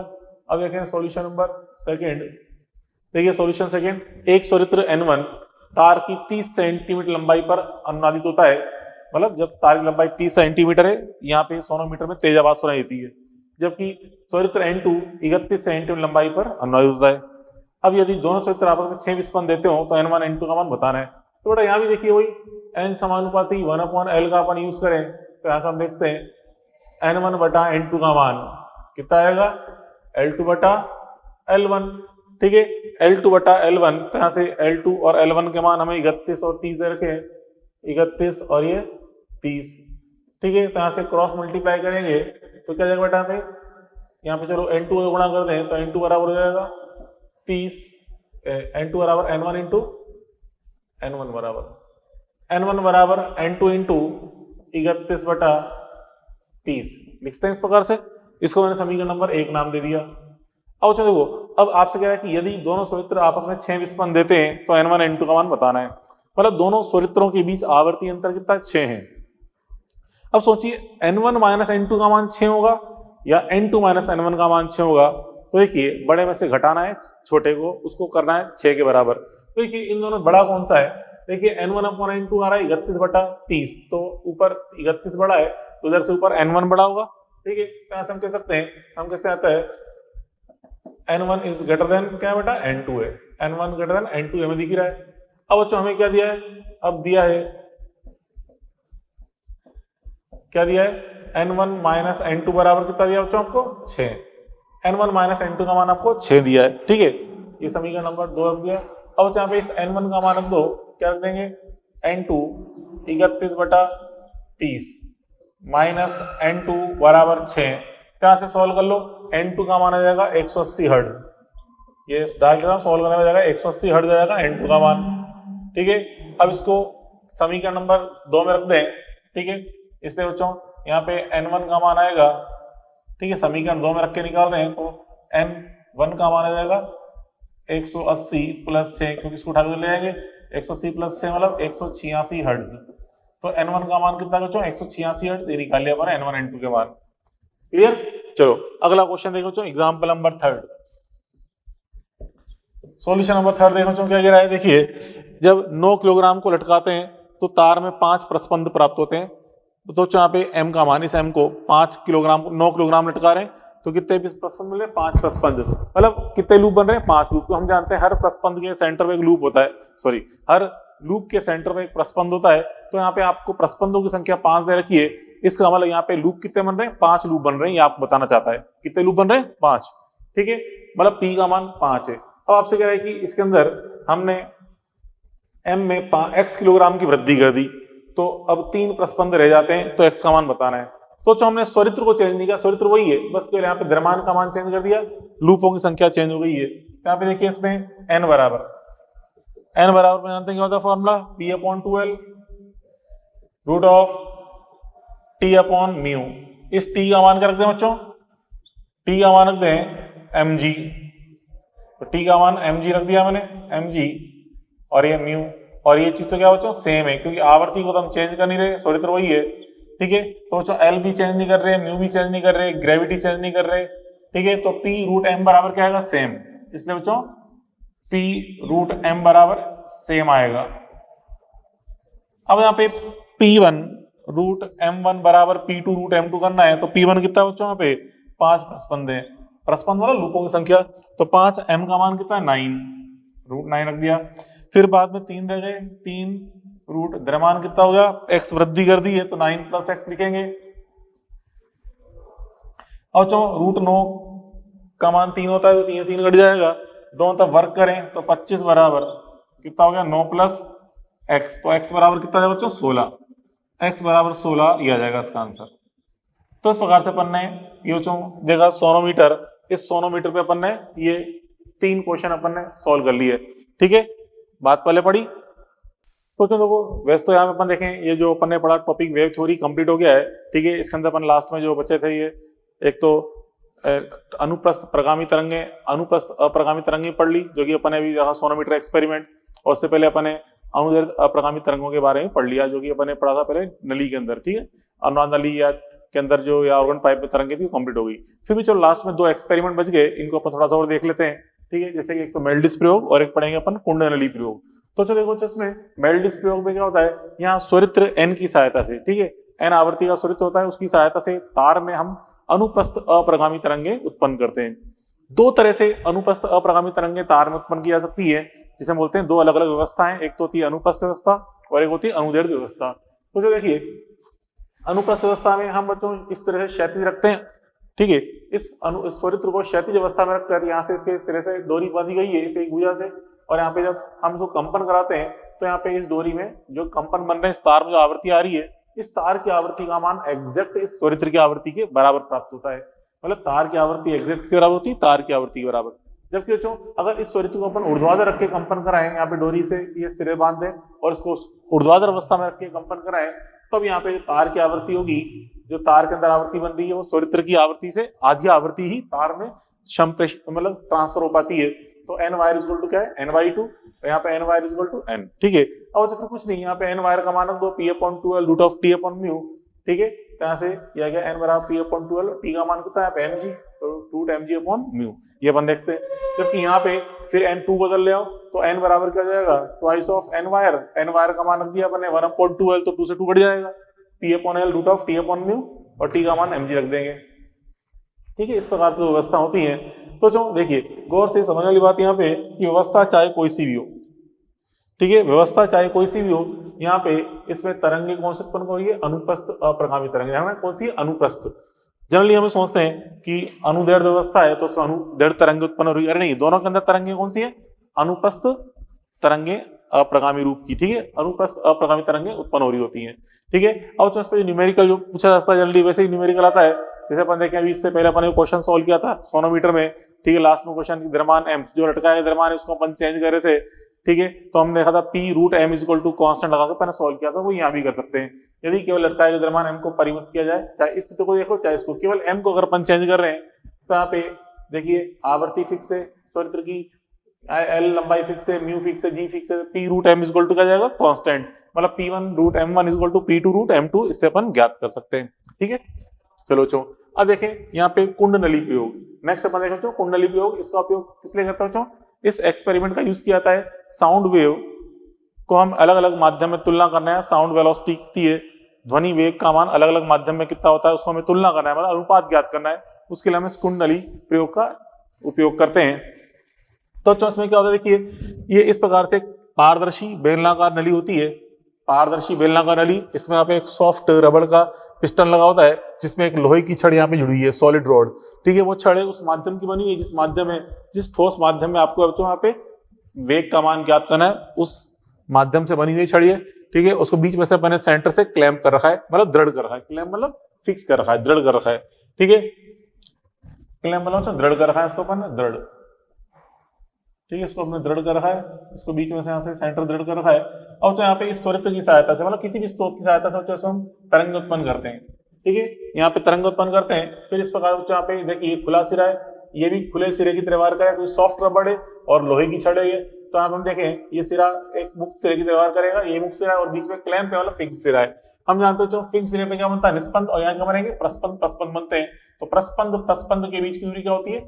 अब देखें सॉल्यूशन नंबर सेकंड। देखिए सॉल्यूशन सेकंड, एक स्वरित्र N1 तार की 30 सेंटीमीटर लंबाई पर अनुनादित होता है, मतलब जब तार की लंबाई 30 सेंटीमीटर है, यहाँ पे सोनोमीटर में तेज आवाज सुनाई देती है, जबकि स्वरित्र N2 31 सेंटीमीटर लंबाई पर अनुनादित होता है। अब यदि दोनों स्वरित्र आपस में 6 विस्पंद देते हो तो N1 N2 का मान बताना है। तो बेटा यहाँ भी देखिए वही N समानुपाती 1/L का अपन यूज करें, तो यहाँ से हम देखते हैं N1/N2 का मान कितना आएगा L2/L1। ठीक है, L2/L1, तो यहाँ से L2 और L1 के मान हमें 31 और 30 दे रखे हैं, 31 और ये 30। ठीक है, तो यहाँ से क्रॉस मल्टीप्लाई करेंगे तो क्या जाएगा बेटा यहाँ पे चलो N2 को गुणा कर दें तो N2 बराबर हो जाएगा 30, N2 बराबर N1 इंटू N1 बराबर N2 इंटू 31/30 लिखते हैं इस प्रकार से। इसको मैंने समीकरण नंबर 1 नाम दे दिया। अब चलो देखो, अब आपसे कह रहा है कि यदि दोनों स्वरित्र आपस में 6 विस्पंद देते हैं तो N1 N2 का मान बताना है, मतलब दोनों स्वरित्रों के बीच आवर्ती अंतर कितना 6 है। अब सोचिए N1 माइनस N2 का मान 6 होगा या N2 माइनस N1 का मान 6 होगा, तो देखिए बड़े में से घटाना है छोटे को, उसको करना है 6 के बराबर। तो देखिए इन दोनों बड़ा कौन सा है, देखिए N1/N2 आ रहा है 31/30, तो ऊपर 31 बड़ा है तो इधर से ऊपर N1 बड़ा होगा। ठीक है, यहाँ से हम कह सकते हैं, हम कहते आता है N1 इज ग्रेटर देन क्या बेटा N2 है, N1 ग्रेटर देन N2 हमें दिख रहा है। अब बच्चों हमें क्या दिया है, n1 माइनस n2 बराबर कितना दिया बच्चों आपको 6, n1 माइनस n2 का मान आपको 6 दिया है, ठीक है। ये समीकरण नंबर 2 रख दिया। अब यहाँ पे इस n1 का मान रख दो, क्या रख देंगे n2 31/30 माइनस n2 बराबर 6, यहाँ से सॉल्व कर लो, n2 का मान आ जाएगा 180 हर्ट्ज, ये डायग्राम सॉल्व करने में जाएगा 180 हर्ट्ज जाएगा n2 का मान, ठीक है। अब इसको समीकरण नंबर 2 में रख दें, ठीक है। इसलिए बच्चों यहाँ पे n1 का मान आएगा, ठीक है, समीकरण 2 में रख के निकाल रहे हैं तो n1 का मान आ जाएगा 180 प्लस 6, क्योंकि इसको उठा के ले जाएंगे, 180 प्लस 6 मतलब 186 हर्ट्ज। तो n1 का मान कितना बच्चों 186 हर्ट्ज, ये निकाल लिया हमारा n1 n2 के मान। क्लियर। चलो अगला क्वेश्चन देखो बच्चों, एग्जाम्पल नंबर 3, सॉल्यूशन नंबर 3 देखो बच्चों क्या कह रहा है। देखिए, जब 9 किलोग्राम को लटकाते हैं तो तार में 5 प्रस्पंद प्राप्त होते हैं। तो यहाँ पे m का मान, इस m को 5 किलोग्राम 9 किलोग्राम लटका रहे हैं तो कितने प्रस्पंद मिल रहे हैं 5 प्रस्पंद, मतलब कितने लूप बन रहे हैं 5 लूप। तो हम जानते हैं हर प्रस्पंद के सेंटर में एक लूप होता है, सॉरी हर लूप के सेंटर में एक प्रस्पंद होता है। तो यहाँ पे आपको प्रस्पंदों की संख्या 5 दे रखी है, इसका मतलब यहाँ पे लूप कितने बन रहे हैं 5 लूप बन रहे हैं, ये आपको बताना चाहता है कितने लूप बन रहे हैं 5, ठीक है, मतलब p का मान 5 है। अब आपसे कह रहा है कि इसके अंदर हमने m में x किलोग्राम की वृद्धि कर दी, तो अब 3 प्रस्पंद रह जाते हैं, तो x का मान बताना है। तो हमने स्वरित्र को चेंज नहीं किया, स्वरित्र वही है, बस केवल यहाँ पे द्रव्यमान का मान चेंज कर दिया, लूपों की संख्या चेंज हो गई है। यहाँ पे देखिए इसमें n बराबर में जानते हैं क्या होता है formula, p/2l root of t/μ। इस t का मान क्या रखते हैं बच्चों, t का मान रख दें mg, तो t का मान mg रख दिया मैंने mg, और ये म्यू, और ये चीज तो क्या बच्चों सेम है, क्योंकि आवर्ती को तो हम चेंज कर नहीं रहे, स्वरित्र वही है, ठीक है। तो बच्चों एल भी चेंज नहीं कर रहे, म्यू भी चेंज नहीं कर रहे, ग्रेविटी चेंज नहीं कर रहे, ठीक है। तो p रूट m बराबर क्या आएगा सेम, इसलिए बच्चों p रूट m बराबर सेम आएगा। अब यहाँ पे p1 रूट m1 बराबर p2 रूट m2 करना है, तो p1 कितना बच्चों यहाँ पे 5 प्रस्पंद है, प्रस्पंद वाला लूपों की संख्या, तो 5 m का मान कितना है 9, रूट 9 रख दिया। फिर बाद में 3 रह गए, 3 रूट द्रव्यमान कितना हो गया, x वृद्धि कर दी है तो 9 प्लस x लिखेंगे। और जो रूट 9 का मान 3 होता है तो 3 कट जाएगा, दोनों तरफ वर्क करें तो 25 बराबर कितना हो गया 9 प्लस x, तो x बराबर कितना जाएगा बच्चों 16, x बराबर 16 ये आ जाएगा इसका आंसर। तो इस प्रकार से अपन ने ये बच्चों देखा सोनोमीटर, इस सोनोमीटर पे अपन ने ये 3 क्वेश्चन अपन ने सॉल्व कर लिए, ठीक है, बात पहले पढ़ी। तो देखो वैसे तो यहाँ पे अपन देखें, ये जो अपन ने पढ़ा टॉपिक वेव थ्योरी कंप्लीट हो गया है, ठीक है। इसके अंदर अपन लास्ट में जो बचे थे ये एक तो अनुप्रस्थ प्रगामी तरंगे, अनुप्रस्थ अप्रगामी तरंगे पढ़ ली, जो कि अपन ने अभी यहाँ सोनोमीटर एक्सपेरिमेंट, और उससे पहले अपन ने अनुदैर्घ्य अप्रगामी तरंगों के बारे में पढ़ लिया, जो कि अपन ने पढ़ा था पहले नली के अंदर, ठीक है, अनुनाद नली या के अंदर जो या ऑर्गन पाइप में तरंगे थी वो कंप्लीट हो गई। फिर भी चलो लास्ट में 2 एक्सपेरिमेंट बच गए, इनको अपन थोड़ा सा और देख लेते हैं, ठीक है। जैसे कि एक तो मेल्डिस प्रयोग और एक पढ़ेंगे अपन कुंडल नली प्रयोग। तो चलो देखो इसमें मेल्डिस प्रयोग में क्या होता है, यहाँ स्वरित्र n की सहायता से, ठीक है, n आवर्ती का स्वरित्र होता है, उसकी सहायता से तार में हम अनुप्रस्थ अप्रगामी तरंगे उत्पन्न करते हैं। 2 तरह से अनुप्रस्थ अप्रगामी तरंगे तार में उत्पन्न की जा सकती है, जिसे बोलते हैं 2 अलग अलग व्यवस्थाएं, एक तो होती है अनुप्रस्थ व्यवस्था और एक होती है अनुदैर्घ्य व्यवस्था। तो जो देखिए अनुप्रस्थ व्यवस्था में हम बच्चों इस तरह से क्षैतिज रखते हैं, ठीक है, इस स्वरित्र को क्षैतिज अवस्था में रखकर यहाँ से इसके सिरे से डोरी बांधी गई है इसे भुजा से, और यहाँ पे जब हम इसको कंपन कराते हैं तो यहाँ पे इस डोरी में जो कंपन बन रहे हैं, इस तार में जो आवृत्ति आ रही है, इस तार की आवृत्ति का मान एग्जैक्ट इस स्वरित्र की आवृत्ति के बराबर प्राप्त होता है, मतलब तार की आवृत्ति एग्जैक्ट के बराबर होती है तार की आवृत्ति के बराबर। जबकि बच्चों अगर इस स्वरित्र को अपन ऊर्ध्वाधर रख के कंपन कराएं, यहाँ पे डोरी से ये सिरे बांध दें और इसको ऊर्ध्वाधर अवस्था में रख के कंपन कराएं, तब यहाँ पे तार की आवृत्ति होगी, जो तार के अंदर आवृत्ति बन रही है वो स्वरित्र की आवृत्ति से आधी आवृत्ति ही तार में मतलब ट्रांसफर हो पाती है। तो N wire is equal to क्या है n/2, तो यहाँ पे n wire is equal to n, ठीक है। अब फिर कुछ नहीं, यहाँ पे n वायर का मान रख दो p/2l रूट ऑफ t/μ, ठीक है। तो यहाँ से यह गया n बराबर p/2l, t का मान कितना है यहाँ पे mg, तो रूट mg/μ, ये अपन देखते हैं। जबकि यहाँ पे फिर n2 बदल ले आओ तो n बराबर क्या हो जाएगा ट्वाइस ऑफ n वायर का मान रख दिया अपन ने 1/2l, तो 2 से 2 कट जाएगा, p/l रूट ऑफ t/μ, और t का मान mg रख देंगे, ठीक है। इस प्रकार से व्यवस्था होती है। तो जो देखिए गौर से समझने वाली बात यहाँ पे कि व्यवस्था चाहे कोई सी भी हो, ठीक है, व्यवस्था चाहे कोई सी भी हो, यहाँ पे इसमें तरंगे कौन से उत्पन्न हो रही है, अनुप्रस्थ अप्रगामी तरंगे, कौन सी, अनुप्रस्थ। जनरली हम सोचते हैं कि अनुदैर्ध्य व्यवस्था है तो उसमें अनुदैर्ध्य तरंगे उत्पन्न हो रही है, अरे नहीं, दोनों के अंदर तरंगे कौन सी है, अनुप्रस्थ तरंगे अप्रगामी रूप की, ठीक है, अनुप्रस्थ अप्रगामी तरंगे उत्पन्न हो रही होती हैं, ठीक है। अब इस पे न्यूमेरिकल जो पूछा जाता है जनरली वैसे ही न्यूमेरिकल आता है, जैसे अपन देखें अभी इससे पहले अपन ने क्वेश्चन सॉल्व किया था सोनोमीटर में, ठीक है, लास्ट में क्वेश्चन द्रव्यमान m जो लटका है द्रव्यमान है उसको अपन चेंज कर रहे थे, ठीक है, तो हमने देखा था p root m is equal to constant लगा के अपन सॉल्व किया था, वो यहाँ भी कर सकते हैं। यदि केवल लटकाए द्रव्यमान m को परिमित किया जाए, चाहे इस स्थिति को देख लो चाहे इसको, केवल m को अगर अपन चेंज कर रहे हैं तो यहाँ पे देखिए आवर्ती फिक्स है, त्वरित्र की l लंबाई फिक्स है, म्यू फिक्स है, g फिक्स है, p root m is equal to क्या जाएगा, कांस्टेंट, मतलब p1 root m1 is equal to p2 root m2, इससे अपन ज्ञात कर सकते हैं, ठीक है। चलो चो अब देखें यहाँ पे कुंडली प्रयोग, नेक्स्ट अपन देखें कुंडली प्रयोग, इसका उपयोग किस लिए करते हो, इस एक्सपेरिमेंट का यूज किया जाता है, साउंड वेव को हम अलग अलग माध्यम में तुलना करना है, साउंड वेलोसिटी कितनी है, ध्वनि वेग का मान अलग अलग माध्यम में कितना होता है उसको हमें तुलना करना है, मतलब अनुपात ज्ञात करना है, उसके लिए हम इस कुंडली प्रयोग का उपयोग करते हैं। तो इसमें क्या होता है, देखिए ये इस प्रकार से पारदर्शी बेलनाकार नली होती है, पारदर्शी बेलनाकार नली, इसमें यहाँ पे एक सॉफ्ट रबड़ का पिस्टन लगा होता है जिसमें एक लोहे की छड़ यहाँ पे जुड़ी है, सॉलिड रॉड, ठीक है, वो छड़ है उस माध्यम की बनी है जिस माध्यम में, जिस ठोस माध्यम में आपको यहाँ पे वेग का मान ज्ञात करना है, उस माध्यम से बनी हुई छड़ी है, ठीक है, उसको बीच में से मैंने सेंटर से क्लैंप कर रखा है, मतलब दृढ़ कर रखा है, क्लैंप मतलब फिक्स कर रखा है, दृढ़ कर रखा है, ठीक है, क्लैंप मतलब दृढ़ कर रखा है, इसको अपन दृढ़, ठीक है, इसको हमने दृढ़ कर रखा है, इसको बीच में से यहाँ से सेंटर दृढ़ कर रखा है। और यहाँ पे इस त्वरित की सहायता से, मतलब किसी भी स्रोत की सहायता से इसमें हम तरंग उत्पन्न करते हैं, ठीक है, यहाँ पे तरंग उत्पन्न करते हैं। फिर इस प्रकार यहाँ पे देखिए खुला सिरा है, ये भी खुले सिरे की तरह व्यवहार करेगा, कोई सॉफ्ट रबड़ है और लोहे की छड़ है ये, तो यहाँ पे हम देखें ये सिरा एक मुक्त सिरे की तरह व्यवहार करेगा, ये मुक्त सिरा है और बीच में क्लैंप है वाला फिक्स सिरा है। हम जानते हो फिक्स सिरे पे क्या बनता है, निस्पंद, और यहाँ क्या बनेंगे, प्रस्पंद, प्रस्पंद बनते हैं। तो प्रस्पंद प्रस्पंद के बीच की दूरी क्या होती है,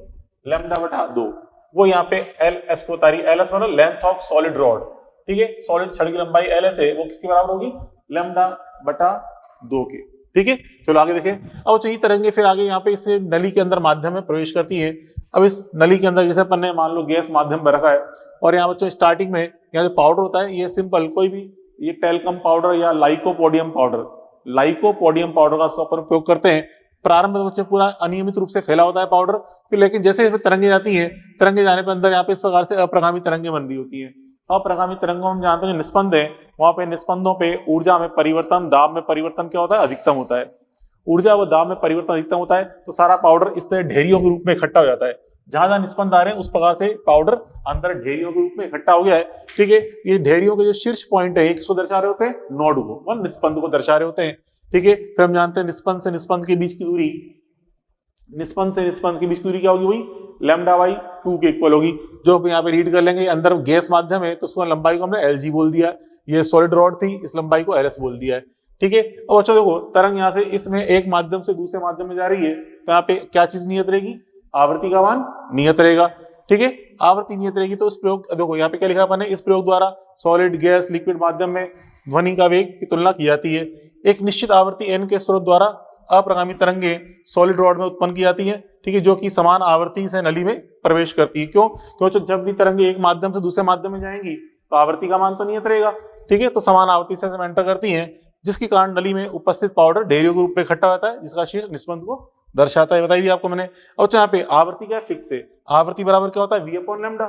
λ/2, वो यहाँ पे LS को बता रही है, LS मतलब लेंथ ऑफ सॉलिड रॉड, ठीक है, सॉलिड छड़ की लंबाई LS है, वो किसके बराबर होगी, λ/2 के, ठीक है। चलो आगे देखें। अब चाहिए तरंगे फिर आगे यहाँ पे इस नली के अंदर माध्यम में प्रवेश करती है। अब इस नली के अंदर जैसे अपन ने मान लो गैस माध्यम में रखा है, और यहाँ बच्चों स्टार्टिंग में यहाँ जो पाउडर होता है ये सिंपल कोई भी, ये टेल्कम पाउडर या लाइकोपोडियम पाउडर, लाइकोपोडियम पाउडर का इसका उपयोग करते हैं। प्रारंभ में बच्चे पूरा अनियमित रूप से फैला होता है पाउडर, फिर लेकिन जैसे इसमें तरंगे जाती हैं, तरंगे जाने पर अंदर यहाँ पे इस प्रकार से अप्रगामी तरंगे बन रही होती हैं। अप्रगामी तरंगों हम जानते हैं निस्पंद है, वहां पे निस्पंदों पे ऊर्जा में परिवर्तन, दाब में परिवर्तन क्या होता है, अधिकतम होता है। ऊर्जा व दाब में परिवर्तन अधिकतम होता है, तो सारा पाउडर इस तरह ढेरियों के रूप में इकट्ठा हो जाता है। जहां जहां निस्पंद आ रहे हैं उस प्रकार से पाउडर अंदर ढेरियों के रूप में इकट्ठा हो गया है, ठीक है। ये ढेरियों के जो शीर्ष पॉइंट है, एक किसको दर्शा रहे होते हैं, नोड को, मतलब निस्पंद को दर्शा रहे होते हैं, ठीक है। फिर हम जानते हैं निस्पंद से निस्पंद के बीच की दूरी, निस्पंद से निस्पंद के बीच की दूरी क्या होगी, वही λ/2 के इक्वल होगी, जो यहाँ पे रीड कर लेंगे। अंदर गैस माध्यम है तो उसको लंबाई को हमने LG बोल दिया, ये सॉलिड रॉड थी, इस लंबाई को LS बोल दिया है, ठीक है। अब अच्छा देखो, तरंग यहाँ से इसमें एक माध्यम से दूसरे माध्यम में जा रही है, तो यहाँ पे क्या चीज नियत रहेगी, आवृत्ति का मान नियत रहेगा, ठीक है, आवृत्ति नियत रहेगी। तो इस प्रयोग देखो यहाँ पे क्या लिखा अपन ने, इस प्रयोग द्वारा सॉलिड गैस लिक्विड माध्यम में ध्वनि का वेग की तुलना की जाती है। एक निश्चित आवृत्ति n के स्रोत द्वारा अप्रगामी तरंगे सॉलिड रॉड में उत्पन्न की जाती है, ठीक है, जो कि समान आवृत्ति से नली में प्रवेश करती है। क्यों, क्योंकि जब भी तरंगे एक माध्यम से दूसरे माध्यम में जाएंगी तो आवृत्ति का मान तो नियत रहेगा, ठीक है, तो समान आवृत्ति से एंटर करती हैं, जिसके कारण नली में उपस्थित पाउडर ढेरियों के रूप में इकट्ठा होता है, जिसका शीर्ष निस्पंद को दर्शाता है, बताई दी आपको मैंने। और यहाँ पे आवृत्ति क्या फिक्स है, आवृत्ति बराबर क्या होता है, v/λ,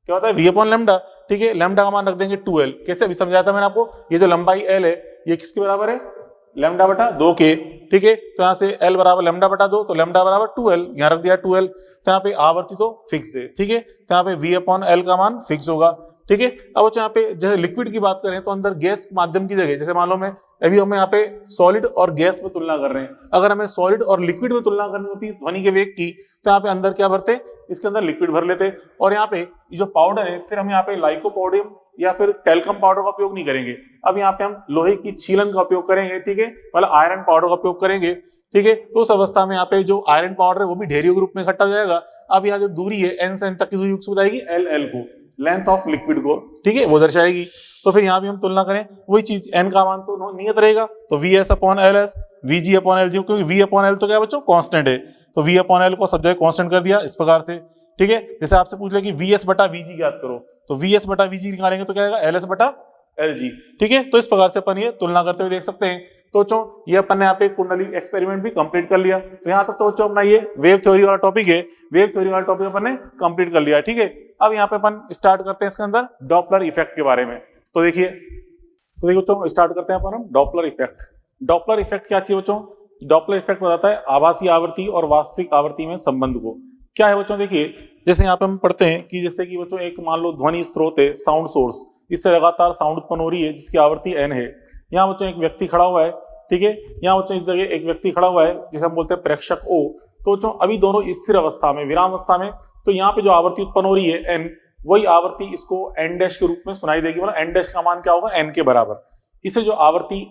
क्या होता है, v/λ, ठीक है। लैम्डा का मान रख देंगे 2L, कैसे अभी समझाया था मैंने आपको, ये जो लंबाई L है ये किसके बराबर है, λ/2 के, ठीक है। तो यहाँ से L बराबर λ/2, तो λ/2L, यहाँ रख दिया 2L, तो यहाँ पे आवृत्ति तो फिक्स है, ठीक है, तो यहाँ पे v/L का मान फिक्स होगा, ठीक है। अब यहाँ पे जैसे लिक्विड की बात करें तो अंदर गैस माध्यम की जगह, जैसे मान लो मैं अभी हम यहाँ पे सॉलिड और गैस में तुलना कर रहे हैं, अगर हमें सॉलिड और लिक्विड में तुलना करनी होती है ध्वनि के वेग की, तो यहाँ पे अंदर क्या भरते, इसके अंदर लिक्विड भर लेते, और यहाँ पे जो पाउडर है फिर हम यहाँ पे लाइकोपोडियम या फिर टेल्कम पाउडर का उपयोग नहीं करेंगे, अब यहाँ पे हम लोहे की छीलन का उपयोग करेंगे, ठीक है, मतलब आयरन पाउडर का उपयोग करेंगे, ठीक है। तो उस अवस्था में यहाँ पे जो आयरन पाउडर है वो भी ढेरियों के रूप में इकट्ठा हो जाएगा। अब यहाँ जो दूरी है n से n तक की दूरी उसको बताएगी LL को, लेंथ ऑफ लिक्विड को, ठीक है, वो दर्शाएगी। तो फिर यहाँ भी हम तुलना करें वही चीज, n का मान तो नियत रहेगा, तो VS/LS, VG/LG, क्योंकि V/L तो क्या बच्चों कांस्टेंट है, तो V/L को सब जगह कांस्टेंट कर दिया इस प्रकार से, ठीक है। जैसे आपसे पूछ ले कि VS/VG ज्ञात करो, तो VS बटा VG निकालेंगे तो क्या आएगा LS बटा LG। ठीक है, तो इस प्रकार से अपन ये तुलना करते हुए देख सकते हैं। तो बच्चों ये अपन ने यहाँ पे कुंडली एक्सपेरिमेंट भी कंप्लीट कर लिया। तो यहाँ तक तो बच्चों अपना ये वेव थ्योरी वाला टॉपिक है, वेव थ्योरी वाला टॉपिक अपन ने कंप्लीट कर लिया। ठीक है, अब यहाँ पे अपन स्टार्ट करते हैं इसके अंदर डॉपलर इफेक्ट के बारे में। तो देखिए बच्चों स्टार्ट करते हैं अपन हम डॉपलर इफेक्ट। डॉपलर इफेक्ट क्या चाहिए बच्चों? डॉपलर इफेक्ट बताता है आभासी आवृत्ति और वास्तविक आवृत्ति में संबंध को। क्या है बच्चों? देखिए जैसे यहाँ पे हम पढ़ते हैं कि जैसे कि बच्चों एक मान लो ध्वनि स्रोत है, साउंड सोर्स, इससे लगातार साउंड उत्पन्न हो रही है जिसकी आवृत्ति n है। यहाँ बच्चों एक व्यक्ति खड़ा हुआ है। ठीक है, यहाँ बच्चों इस जगह एक व्यक्ति खड़ा हुआ है जिसे हम बोलते हैं प्रेक्षक O। तो बच्चों अभी दोनों स्थिर अवस्था में, विराम अवस्था में, तो यहाँ पे जो आवृत्ति उत्पन्न हो रही है n, वही आवृत्ति इसको n डैश के रूप में सुनाई देगी। मतलब n डैश का मान क्या होगा? n के बराबर। इसे जो आवृत्ति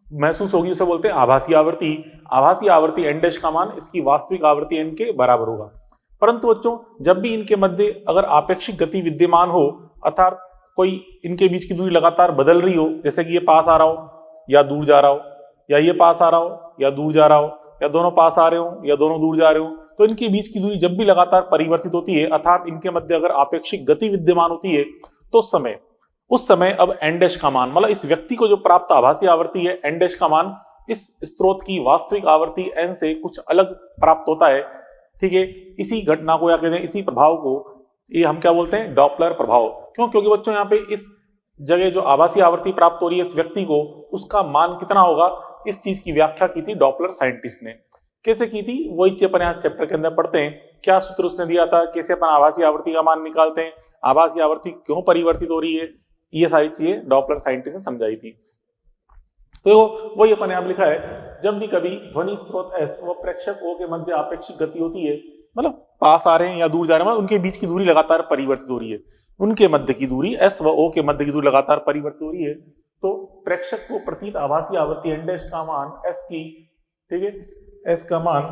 महसूस होगी उसे बोलते हैं आभासी आवृत्ति। आभासी आवृत्ति n डैश का मान इसकी वास्तविक आवृत्ति n के बराबर होगा। परंतु बच्चों जब भी इनके मध्य अगर आपेक्षिक गति विद्यमान हो, अर्थात कोई इनके बीच की दूरी लगातार बदल रही हो, जैसे कि ये पास आ रहा हो या दूर जा रहा हो, या ये पास आ रहा हो या दूर जा रहा हो, या दोनों पास आ रहे हो या दोनों दूर जा रहे हो, तो इनके बीच की दूरी जब भी लगातार परिवर्तित होती है, अर्थात इनके मध्य अगर आपेक्षिक गति विद्यमान होती है, तो उस समय अब n डैश का मान, मतलब इस व्यक्ति को जो प्राप्त आभासी आवृत्ति है n डैश का मान इस स्रोत की वास्तविक आवृत्ति n से कुछ अलग प्राप्त होता है। ठीक है, इसी घटना को या कहते हैं इसी प्रभाव को ये हम क्या बोलते हैं? डॉपलर प्रभाव। क्यों? क्योंकि बच्चों यहाँ पे इस जगह जो आभासी आवृत्ति प्राप्त हो रही है इस व्यक्ति को, उसका मान कितना होगा, इस चीज की व्याख्या की थी डॉपलर साइंटिस्ट ने। कैसे की थी? वही चीज अपन यहाँ चैप्टर के अंदर पढ़ते हैं। क्या सूत्र उसने दिया था, कैसे अपन आभासी आवृत्ति का मान निकालते हैं, आभासी आवृत्ति क्यों परिवर्तित हो रही है, ये सारी चीजें डॉपलर साइंटिस्ट ने समझाई थी। तो वही अपन यहाँ लिखा है, जब भी कभी ध्वनि स्रोत S व प्रेक्षक O के मध्य आपेक्षिक गति होती है, मतलब पास आ रहे हैं या दूर जा रहे हैं, उनके बीच की दूरी लगातार परिवर्तित हो रही है, उनके मध्य की दूरी S व O के मध्य की दूरी लगातार परिवर्तित हो रही है, तो प्रेक्षक को प्रतीत आभासी आवृत्ति n डैश का मान S की, ठीक है, S का मान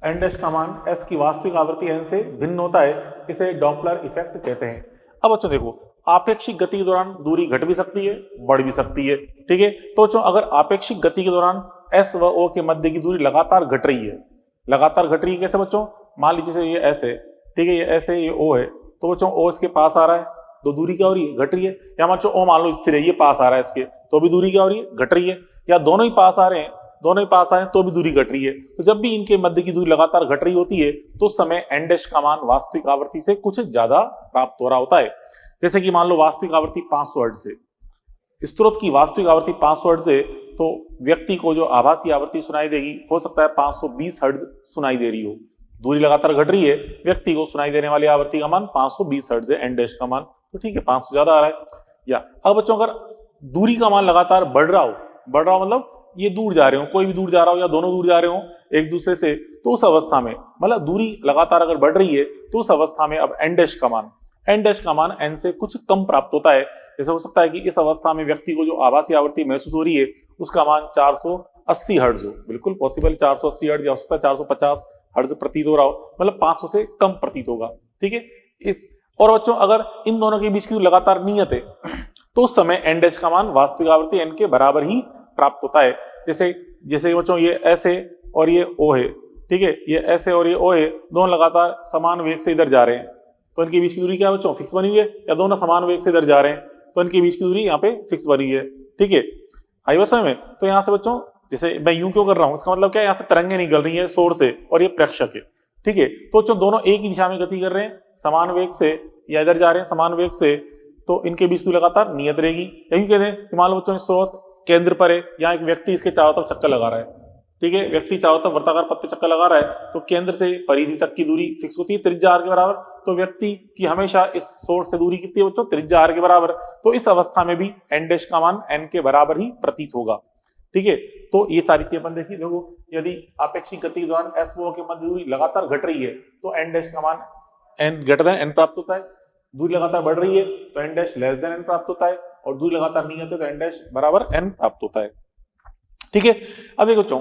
n डैश का मान S की वास्तविक आवृत्ति n से भिन्न होता है। इसे डॉपलर इफेक्ट कहते हैं। अब बच्चों देखो, आपेक्षिक गति के दौरान दूरी घट भी सकती है, बढ़ भी सकती है। ठीक है, तो बच्चों अगर आपेक्षिक गति के दौरान S व O के मध्य की दूरी लगातार घट रही है, लगातार घट रही है, कैसे बच्चों? मान लीजिए ये S है, ठीक है, ये S है, ये O है, तो बच्चों O इसके पास आ रहा है तो दूरी क्या हो रही है? घट रही है। या बच्चों O मान लो स्थिर है, ये पास आ रहा है इसके, तो भी दूरी क्या हो रही है? घट रही है। या दोनों ही पास आ रहे हैं, दोनों ही पास आ रहे हैं तो भी दूरी घट रही है। तो जब भी इनके मध्य की दूरी लगातार घट रही होती है, तो उस समय n डैश का मान वास्तविक आवृत्ति से कुछ ज्यादा प्राप्त हो रहा होता है। जैसे कि मान लो वास्तविक आवृत्ति 500 हर्ट्ज से, स्रोत की वास्तविक आवृत्ति 500 हर्ट्ज से, तो व्यक्ति को जो आभासी आवृत्ति सुनाई देगी हो सकता है 520 हर्ट्ज सुनाई दे रही हो। दूरी लगातार घट रही है, व्यक्ति को सुनाई देने वाली आवृत्ति का मान 520 हर्ट्ज है, n डैश का मान, तो ठीक है 500 ज्यादा आ रहा है। या अब बच्चों अगर दूरी का मान लगातार बढ़ रहा हो मतलब ये दूर जा रहे हो, कोई भी दूर जा रहा हो या दोनों दूर जा रहे हो एक दूसरे से, तो उस अवस्था में मतलब दूरी लगातार अगर बढ़ रही है, तो उस अवस्था में अब n डैश का मान n से कुछ कम प्राप्त होता है। जैसे हो सकता है कि इस अवस्था में व्यक्ति को जो आभासी आवृत्ति महसूस हो रही है उसका मान 480 हर्ट्ज हो, बिल्कुल पॉसिबल 480 हर्ट्ज, या हो सकता है 450 हर्ट्ज प्रतीत हो रहा हो, मतलब 500 से कम प्रतीत होगा। ठीक है, इस और बच्चों अगर इन दोनों के बीच की लगातार नियत है, तो उस समय n डैश का मान वास्तविक आवृत्ति n के बराबर ही प्राप्त होता है। जैसे बच्चों ये S है और ये O है, ठीक है, ये S है और ये O है, दोनों लगातार समान वेग से इधर जा रहे हैं, तो इनके बीच की दूरी क्या है बच्चों? फिक्स बनी हुई है। या दोनों समान वेग से इधर जा रहे हैं, तो इनके बीच की दूरी यहाँ पे फिक्स बनी है। ठीक है, आई बस में। तो यहाँ से बच्चों जैसे मैं यूं क्यों कर रहा हूँ, इसका मतलब क्या है, यहाँ से तरंगें निकल रही है सोर्स से और ये प्रेक्षक है। ठीक है, तो बच्चों दोनों एक ही दिशा में गति कर रहे हैं समान वेग से, या इधर जा रहे हैं समान वेग से, तो इनके बीच दूरी लगातार नियत रहेगी। यही कहते हैं कि मान लो बच्चों स्रोत केंद्र पर है, यहाँ एक व्यक्ति इसके चारों तरफ चक्कर लगा रहा है। ठीक है, व्यक्ति चारों तरफ वर्ताकार पथ पे चक्कर लगा रहा है, तो केंद्र से परिधि तक की दूरी फिक्स होती है त्रिज्या r के बराबर। तो व्यक्ति की हमेशा इस सोर्स से दूरी कितनी है बच्चों? त्रिज्या r के बराबर। तो इस अवस्था में भी n डैश का मान n के बराबर ही प्रतीत होगा। ठीक है, तो ये सारी चीजें अपन देखिए। देखो, यदि आपेक्षिक गति के दौरान S व O के मध्य दूरी लगातार घट रही है, तो n डैश का मान n ग्रेटर देन n प्राप्त होता है। दूरी लगातार बढ़ रही है तो n dash less than n प्राप्त होता है, और दूरी लगातार नहीं होती तो n डैश बराबर n प्राप्त होता है। ठीक है, अब देखो बच्चों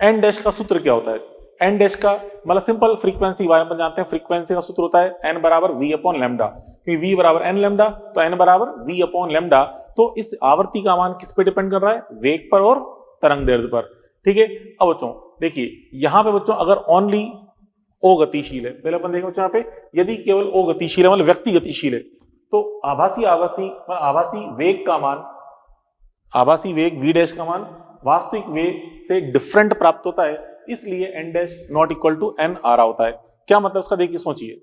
n डैश का सूत्र क्या होता है? n डैश का मतलब सिंपल फ्रीक्वेंसी के बारे में जानते हैं। फ्रीक्वेंसी का सूत्र होता है n बराबर v अपॉन लैम्डा, क्योंकि v बराबर n लैम्डा, तो n बराबर v अपॉन लैम्डा। तो इस आवृत्ति का मान किस पे डिपेंड कर रहा है? वेग पर और तरंग दैर्ध्य पर। ठीक है, अब बच्चों देखिए यहाँ पे बच्चों अगर ओनली ओ गतिशील है। पहले अपन देखो यहाँ पे, यदि केवल ओ गतिशील है मतलब व्यक्ति गतिशील है, तो आभासी आवर्ती आभासी वेग का मान, आभासी वेग v डैश का मान वास्तविक वेग से डिफरेंट प्राप्त होता है, इसलिए n dash not equal to n आ रहा होता है। क्या मतलब इसका देखिए, सोचिए,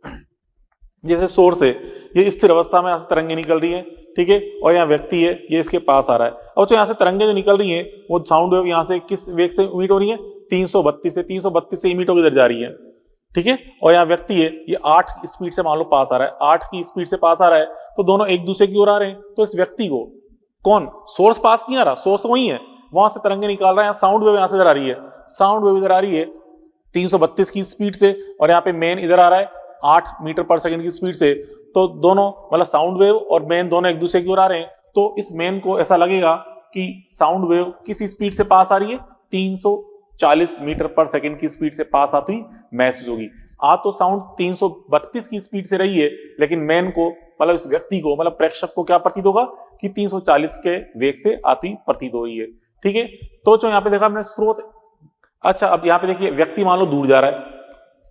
जैसे सोर्स है, ये स्थिर अवस्था में यहाँ से तरंगे निकल रही है, ठीक है, और यहाँ व्यक्ति है, ये इसके पास आ रहा है। और जो यहाँ से तरंगे जो निकल रही है वो साउंड वेव यहाँ से किस वेग से इमिट हो रही है, 332 से इमिट होकर इधर जा रही है, ठीक है, और यहाँ व्यक्ति है, ये 8 की स्पीड से मान लो पास आ रहा है, 8 की स्पीड से पास आ रहा है, तो दोनों एक दूसरे की ओर आ रहे हैं। तो इस व्यक्ति को कौन, सोर्स पास नहीं आ रहा, सोर्स तो वही है, वहां से तरंगे निकाल रहा है, यहाँ साउंड वेव यहाँ से इधर आ रही है, साउंड वेव इधर आ रही है 332 की स्पीड से, और यहाँ पे मेन इधर आ रहा है 8 मीटर पर सेकंड की स्पीड से। तो दोनों मतलब साउंड वेव और मेन दोनों एक दूसरे की ओर आ रहे हैं, तो इस मेन को ऐसा लगेगा कि साउंड वेव किस स्पीड से पास आ रही है, 340 मीटर पर सेकंड की स्पीड से पास आती हुई महसूस होगी। तो साउंड 332 की स्पीड से रही है, लेकिन मेन को मतलब इस व्यक्ति को मतलब प्रेक्षक को क्या प्रतीत होगा कि 340 के वेग से आती प्रतीत हो रही है, ठीक है। तो जो यहाँ पे देखा हमने स्रोत, अच्छा अब यहाँ पे देखिए व्यक्ति मान लो दूर जा रहा है,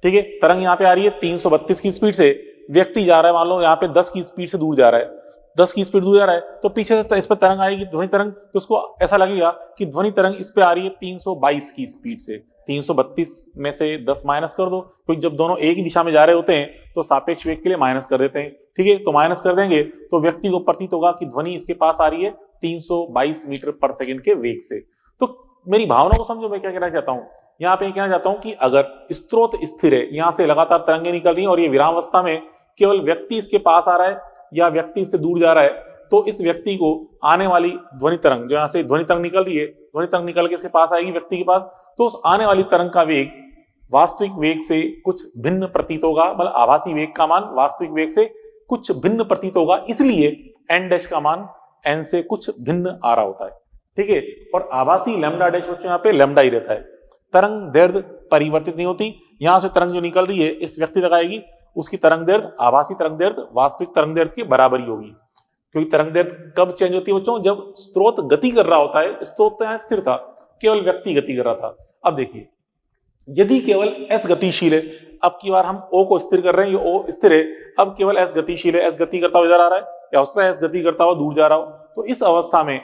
ठीक है, तरंग यहाँ पे आ रही है 332 की स्पीड से, व्यक्ति जा रहा है मान लो यहाँ पे 10 की स्पीड से दूर जा रहा है, 10 की स्पीड दूर जा रहा है, तो पीछे से इस पर तरंग आएगी ध्वनि तरंग, तो उसको ऐसा लगेगा कि ध्वनि तरंग इस पे आ रही है 322 की स्पीड से। 332 में से 10 माइनस कर दो, क्योंकि जब दोनों एक ही दिशा में जा रहे होते हैं तो सापेक्ष वेग के लिए माइनस कर देते हैं, ठीक है, तो माइनस कर देंगे तो व्यक्ति को प्रतीत होगा कि ध्वनि इसके पास आ रही है 322 मीटर पर सेकंड के वेग से। तो मेरी भावना को समझो, मैं क्या कहना चाहता हूं, यहाँ पे कहना चाहता हूं कि अगर स्रोत स्थिर है, यहां से लगातार तरंगे निकल रही हैं और ये विराम अवस्था में केवल व्यक्ति इसके पास आ रहा है या व्यक्ति इससे दूर जा रहा है, तो इस व्यक्ति को आने वाली ध्वनि तरंग, जो यहाँ से ध्वनि तरंग निकल रही है, ध्वनि तरंग निकल के इसके पास आएगी व्यक्ति के पास, तो उस आने वाली तरंग का वेग वास्तविक वेग से कुछ भिन्न प्रतीत होगा, मतलब आभासी वेग का मान वास्तविक वेग से कुछ भिन्न प्रतीत होगा, इसलिए n डैश का मान n से कुछ भिन्न आ रहा होता है, ठीक है। और आभासी लैम्डा डैश बच्चों यहाँ पे लैम्डा ही रहता है, तरंग दैर्ध्य परिवर्तित नहीं होती, यहां से तरंग जो निकल रही है इस व्यक्ति तक आएगी, उसकी तरंग दैर्ध्य आभासी तरंग दैर्ध्य वास्तविक तरंग दैर्ध्य के बराबर ही होगी, क्योंकि तरंग दैर्ध्य कब चेंज होती है बच्चों, जब स्रोत गति कर रहा होता है, स्रोत यहाँ स्थिर था, केवल व्यक्ति गति कर रहा था। अब देखिए, यदि केवल S गतिशील है, अब की बार हम O को स्थिर कर रहे हैं, ये O स्थिर है, अब केवल S गतिशील है, S गति करता हुआ इधर आ रहा है, या हो सकता है S गति करता हुआ दूर जा रहा हो, तो इस अवस्था में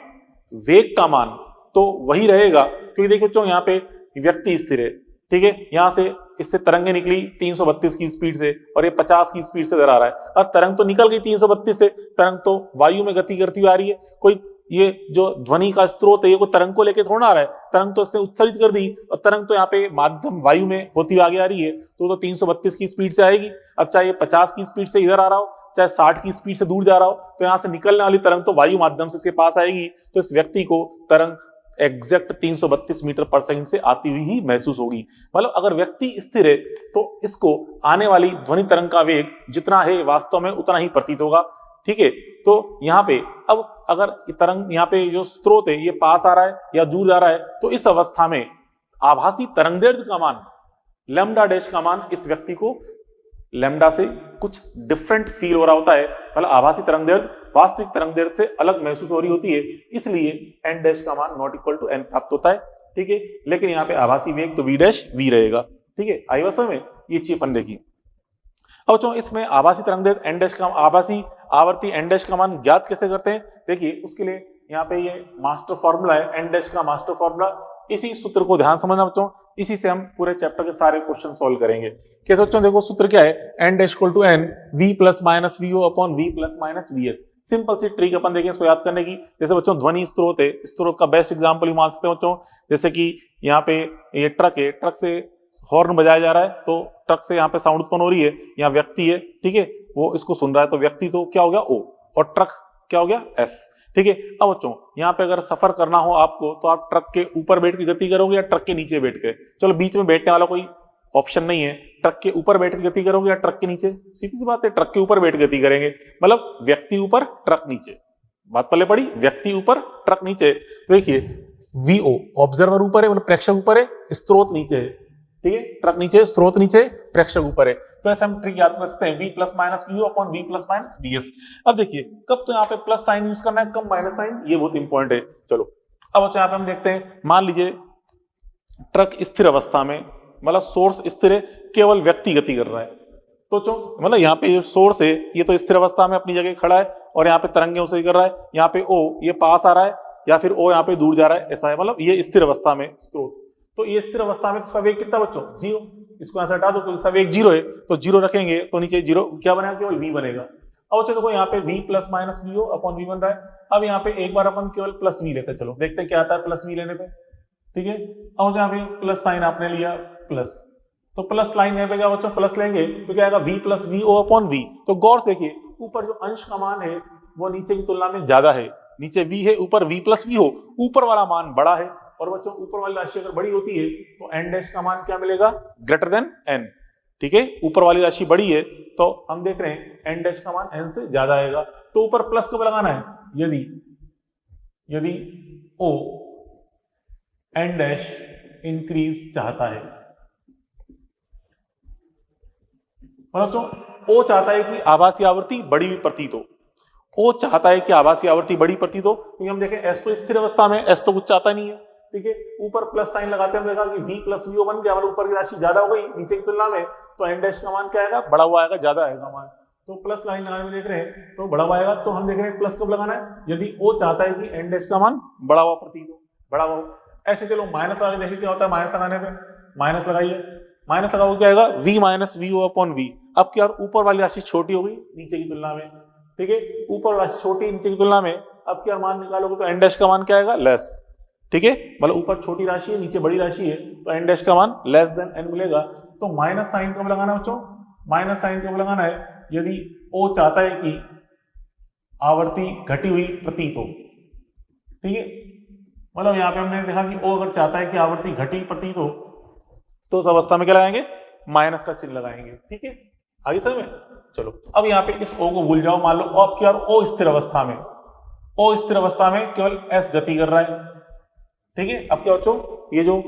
वेग का मान तो वही रहेगा, क्योंकि देखिए बच्चों यहाँ पे व्यक्ति स्थिर है, ठीक है, यहां से इससे तरंगे निकली 332 की स्पीड से और ये 50 की स्पीड से इधर आ रहा है। अब तरंग तो निकल गई 332 से, तरंग तो वायु में गति करती हुई आ रही है, कोई ये जो ध्वनि का स्रोत है ये कोई तरंग को लेके थोड़ा आ रहा है, तरंग तो इसने उत्सर्जित कर दी और तरंग तो यहाँ पे माध्यम वायु में होती हुई आगे आ रही है, तो 332 की स्पीड से आएगी। अब चाहे 50 की स्पीड से इधर आ रहा हो, चाहे 60 की स्पीड से दूर जा रहा हो, तो यहाँ से निकलने वाली तरंग तो वायु माध्यम से इसके पास आएगी, तो इस व्यक्ति को तरंग एग्जैक्ट 332 मीटर पर सेकंड से आती हुई ही महसूस होगी। मतलब अगर व्यक्ति स्थिर है तो इसको आने वाली ध्वनि तरंग का वेग जितना है वास्तव में उतना ही प्रतीत होगा, ठीक है। तो यहाँ पे अब अगर तरंग यहाँ पे जो स्रोत है ये पास आ रहा है या दूर जा रहा है, तो इस अवस्था में आभासी तरंग दैर्ध्य का मान लैम्डा डैश का मान इस व्यक्ति को लैम्डा से कुछ डिफरेंट फील हो रहा होता है, मतलब आभासी तरंग दैर्ध्य वास्तविक तरंग दैर्ध्य से अलग महसूस हो रही होती है, इसलिए n डैश का मान नॉट इक्वल टू n प्राप्त होता है, ठीक है। लेकिन यहाँ पे आभासी वेग तो v डैश v रहेगा, ठीक है। आई बात समझ में, ये चीज अपन देखी। अब जो इसमें आभासी तरंग दैर्ध्य n डैश का आभासी आवर्ती n डैश का मान ज्ञात कैसे करते हैं, देखिए उसके लिए यहाँ पे ये मास्टर फॉर्मूला है, n डैश का मास्टर फॉर्मूला, इसी सूत्र को ध्यान समझना बच्चों, इसी से हम पूरे चैप्टर के सारे क्वेश्चन सॉल्व करेंगे। कैसे बच्चों, देखो सूत्र क्या है, n dash equal to n v plus minus vo upon v plus minus vs। Simple सी ट्रिक अपन देखें इसको याद करने की। जैसे बच्चों ध्वनि स्रोत है, स्रोत का बेस्ट एग्जांपल ही मान सकते हैं बच्चों, जैसे कि यहाँ पे ये ट्रक है, ट्रक से हॉर्न बजाया जा रहा है, तो ट्रक से यहाँ पे साउंड उत्पन्न हो रही है, यहाँ व्यक्ति है, ठीक है, वो इसको सुन रहा है, तो व्यक्ति तो क्या हो गया O और ट्रक क्या हो गया S, ठीक है। अब बच्चों यहाँ पे अगर सफर करना हो आपको, तो आप ट्रक के ऊपर बैठ के गति करोगे या ट्रक के नीचे बैठ के, चलो बीच में बैठने वाला कोई ऑप्शन नहीं है, ट्रक के ऊपर बैठ के गति करोगे या ट्रक के नीचे, सीधी सी बात है, ट्रक के ऊपर बैठ के गति करेंगे, मतलब व्यक्ति ऊपर ट्रक नीचे, बात पल्ले पड़ी, व्यक्ति ऊपर ट्रक नीचे। तो देखिए VO ऑब्जर्वर ऊपर है, मतलब प्रेक्षक ऊपर है, स्रोत नीचे है, ठीक है, ट्रक नीचे, स्रोत नीचे, प्रेक्षक ऊपर है, तो ऐसे हम ट्रिक याद कर सकते हैं, v plus minus vo upon v plus minus vs। अब देखिए कब तो यहाँ पे प्लस साइन यूज करना है, कब माइनस साइन, ये बहुत इंपॉर्टेंट है। चलो अब यहाँ पे हम देखते हैं, मान लीजिए ट्रक स्थिर अवस्था में मतलब सोर्स स्थिर है, केवल व्यक्ति गति कर रहा है। तो मतलब यहाँ पे सोर्स है ये तो स्थिर अवस्था में अपनी जगह खड़ा है और यहाँ पे तरंगे उसे कर रहा है, यहाँ पे ओ ये पास आ रहा है या फिर ओ यहाँ पे दूर जा रहा है, ऐसा है। मतलब ये स्थिर अवस्था में स्रोत, तो ये स्थिर अवस्था में इसका वेग कितना बच्चों, 0। इसको यहाँ से हटा दो तो इसका वेग 0 है, तो 0 रखेंगे तो नीचे 0 क्या बनेगा, केवल v बनेगा। अब बच्चों देखो यहाँ पे v plus minus V O upon V बन रहा है। अब यहाँ पे एक बार अपन केवल प्लस v लेते हैं, चलो देखते हैं क्या आता है प्लस v लेने पे, ठीक है। अब यहाँ पे प्लस साइन आपने लिया प्लस, तो प्लस लाइन यहाँ पे क्या बच्चों प्लस लेंगे तो क्या आएगा v plus V O upon V. तो गौर से देखिए ऊपर जो अंश का मान है वो नीचे की तुलना में ज्यादा है, नीचे v है ऊपर v प्लस वी हो, ऊपर वाला मान बड़ा है। और बच्चों ऊपर वाली राशि अगर बड़ी होती है तो n डैश का मान क्या मिलेगा, ग्रेटर देन n, ठीक है। ऊपर वाली राशि बड़ी है तो हम देख रहे हैं n डैश का मान n से ज्यादा आएगा। तो ऊपर प्लस कब लगाना है, यदि o n डैश इंक्रीज चाहता है, मतलब o चाहता है कि आभासी आवृत्ति बड़ी हुई प्रतीत हो, ओ चाहता है कि आभासी आवृत्ति बड़ी प्रतीत हो, क्योंकि हम देखें एस तो स्थिर अवस्था में, एस तो कुछ चाहता नहीं है, ठीक है। ऊपर प्लस साइन लगाते हैं, देखा कि v प्लस वी ओ बन गया, मतलब ऊपर की राशि ज्यादा हो गई नीचे की तुलना में, तो n डैश का मान क्या आएगा, बड़ा हुआ आएगा, ज्यादा आएगा मान। तो प्लस लाइन लगाने में देख रहे हैं तो बड़ा हुआ आएगा। तो हम देख रहे हैं प्लस कब लगाना है, यदि ओ चाहता है कि n डैश का मान बड़ा हुआ प्रतीत हो, बड़ा हुआ। ऐसे चलो माइनस लगा के देखिए क्या होता है, माइनस लगाने पे माइनस लगाइए, माइनस लगाओ क्या आएगा, v minus V O upon V. अब क्या ऊपर वाली राशि छोटी हो गई नीचे की तुलना में, ठीक है। ऊपर राशि छोटी नीचे की तुलना में, अब क्या मान निकालोगे तो n डैश का मान क्या आएगा, लेस, ठीक है। मतलब ऊपर छोटी राशि है नीचे बड़ी राशि है तो n डैश का मान लेस देन n मिलेगा। तो माइनस साइन कब लगाना है बच्चों, माइनस साइन कब लगाना है, यदि o चाहता है कि आवर्ती घटी हुई प्रतीत हो, ठीक है। मतलब यहाँ पे हमने देखा कि o अगर चाहता है कि आवर्ती घटी प्रतीत हो तो उस अवस्था में क्या लगाएंगे, माइनस का चिन्ह लगाएंगे, ठीक है। आगे समझ में, चलो अब यहाँ पे इस o को भूल जाओ, मान लो अब क्या, o स्थिर अवस्था में, o स्थिर अवस्था में केवल s गति कर रहा है, ठीक है। अब क्या बच्चों, ये जो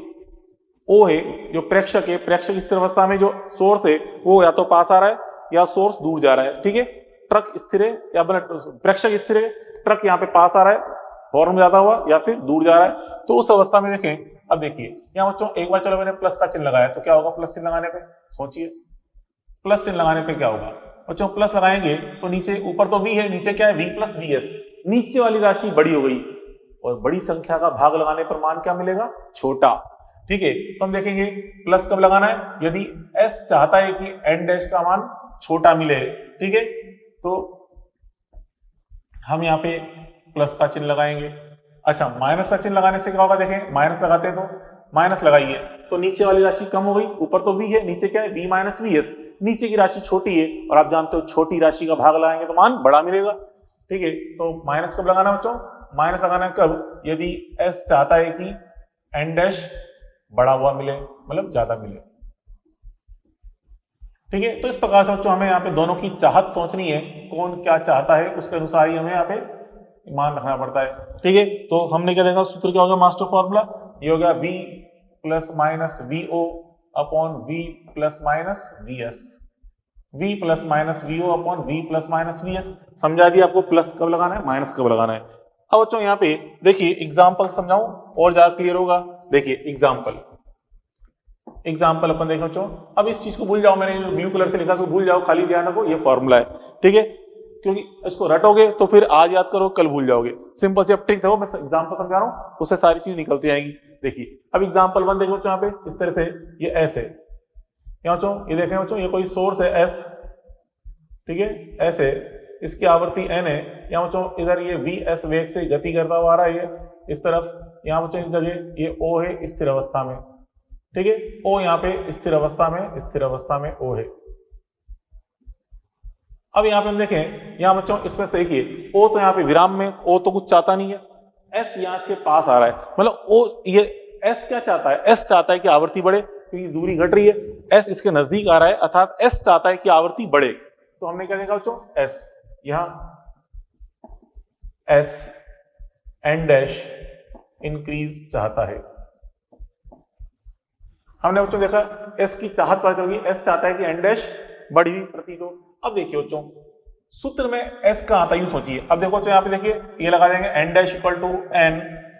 O है जो प्रेक्षक है, प्रेक्षक स्थिर अवस्था में जो सोर्स है वो या तो पास आ रहा है या सोर्स दूर जा रहा है, ठीक है। ट्रक स्थिर है या प्रेक्षक स्थिर है, ट्रक यहाँ पे पास आ रहा है हॉर्न जाता हुआ या फिर दूर जा रहा है। तो उस अवस्था में देखें, अब देखिए यहाँ बच्चों एक बार चलो मैंने प्लस का चिन्ह लगाया तो क्या होगा, प्लस चिन्ह लगाने पे सोचिए, प्लस चिन्ह लगाने पे क्या होगा बच्चों, प्लस लगाएंगे तो नीचे, ऊपर तो v है, नीचे क्या है v प्लस वी एस, नीचे वाली राशि बड़ी हो गई और बड़ी संख्या का भाग लगाने पर मान क्या मिलेगा, छोटा, ठीक है। तो हम देखेंगे प्लस कब लगाना है, यदि s चाहता है कि n डैश का मान छोटा मिले, ठीक है। तो हम यहाँ पे प्लस का चिन्ह लगाएंगे। अच्छा माइनस का चिन्ह लगाने से क्या होगा, देखें माइनस लगाते हैं तो माइनस लगाइए तो नीचे वाली राशि कम हो गई, ऊपर तो v है नीचे क्या है v माइनस वी एस, नीचे की राशि छोटी है और आप जानते हो छोटी राशि का भाग लगाएंगे तो मान बड़ा मिलेगा, ठीक है। तो माइनस कब लगाना बच्चों, माइनस लगाना कब, यदि s चाहता है कि n डैश बड़ा हुआ मिले, मतलब ज्यादा मिले, ठीक है। तो इस प्रकार से बच्चों हमें यहाँ पे दोनों की चाहत सोचनी है, कौन क्या चाहता है उसके अनुसार ही हमें यहाँ पे मान रखना पड़ता है, ठीक है। तो हमने क्या देखा, सूत्र क्या हो गया, मास्टर फॉर्मूला ये हो गया v plus minus V O upon v plus minus V S, v plus minus V O upon v plus minus V S. समझा दिया आपको प्लस कब लगाना है, माइनस कब लगाना है। अब बच्चों यहाँ पे देखिए एग्जाम्पल समझाऊं और ज्यादा क्लियर होगा। देखिए एग्जाम्पल अपन देखें बच्चों, अब इस चीज को भूल जाओ, मैंने ब्लू कलर से लिखा उसको भूल जाओ, खाली ध्यान रखो ये फॉर्मूला है, ठीक है। क्योंकि इसको रटोगे तो फिर आज याद करो कल भूल जाओगे। सिंपल से अब ट्रिक देखो, मैं एग्जाम्पल समझा रहा हूँ उससे सारी चीज निकलती आएंगी। देखिए अब एग्जाम्पल 1 देखो बच्चों, यहाँ पे इस तरह से ये एस है, यहाँ बच्चों ये देखें बच्चों ये कोई सोर्स है एस, ठीक है, एस है, इसकी आवृत्ति एन है, यहाँ बच्चों इधर ये वी एस वेग से गति करता हुआ आ रहा है इस तरफ, यहाँ बच्चों इस जगह ये ओ है स्थिर अवस्था में, ठीक है, ओ यहाँ पे स्थिर अवस्था में ओ है। अब यहाँ पे हम देखें, यहाँ बच्चों इसमें से देखिए ओ तो यहाँ पे विराम में, ओ तो कुछ चाहता नहीं है, एस यहाँ इसके पास आ रहा है, मतलब ओ ये एस क्या चाहता है, एस चाहता है कि आवृत्ति बढ़े क्योंकि दूरी घट रही है, एस इसके नजदीक आ रहा है अर्थात एस चाहता है कि आवृत्ति बढ़े। तो हमने क्या देखा बच्चों, एस यहाँ एस एन डैश इंक्रीज चाहता है, हमने बच्चों देखा एस की चाहत पता चल गई, एस चाहता है कि एन डैश बड़ी हुई प्रतीत हो। अब देखिए बच्चों सूत्र में एस का आता यूं सोचिए, अब देखो बच्चों यहाँ पे देखिए ये लगा देंगे N dash equal to N,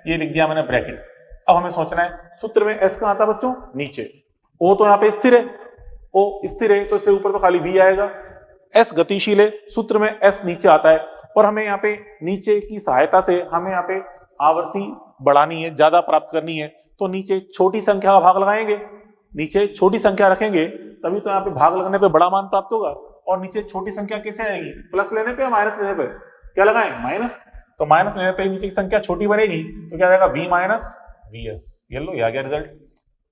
ये लिख दिया मैंने ब्रैकेट। अब हमें सोचना है सूत्र में एस का आता बच्चों नीचे, ओ तो यहाँ पे स्थिर है, ओ स्थिर है तो इसलिए ऊपर तो खाली v आएगा। s गतिशील है, सूत्र में s नीचे आता है, और हमें यहाँ पे नीचे की सहायता से हमें यहाँ पे आवर्ती बढ़ानी है, ज्यादा प्राप्त करनी है, तो नीचे छोटी संख्या का भाग लगाएंगे, नीचे छोटी संख्या रखेंगे तभी तो यहाँ पे भाग लगने पे बड़ा मान प्राप्त होगा। और नीचे छोटी संख्या कैसे आएगी, प्लस लेने पे या माइनस लेने पे, क्या लगाएं, माइनस, तो माइनस लेने पे नीचे की संख्या छोटी बनेगी तो क्या जाएगा v माइनस वी एस। ये लो, ये आ गया रिजल्ट।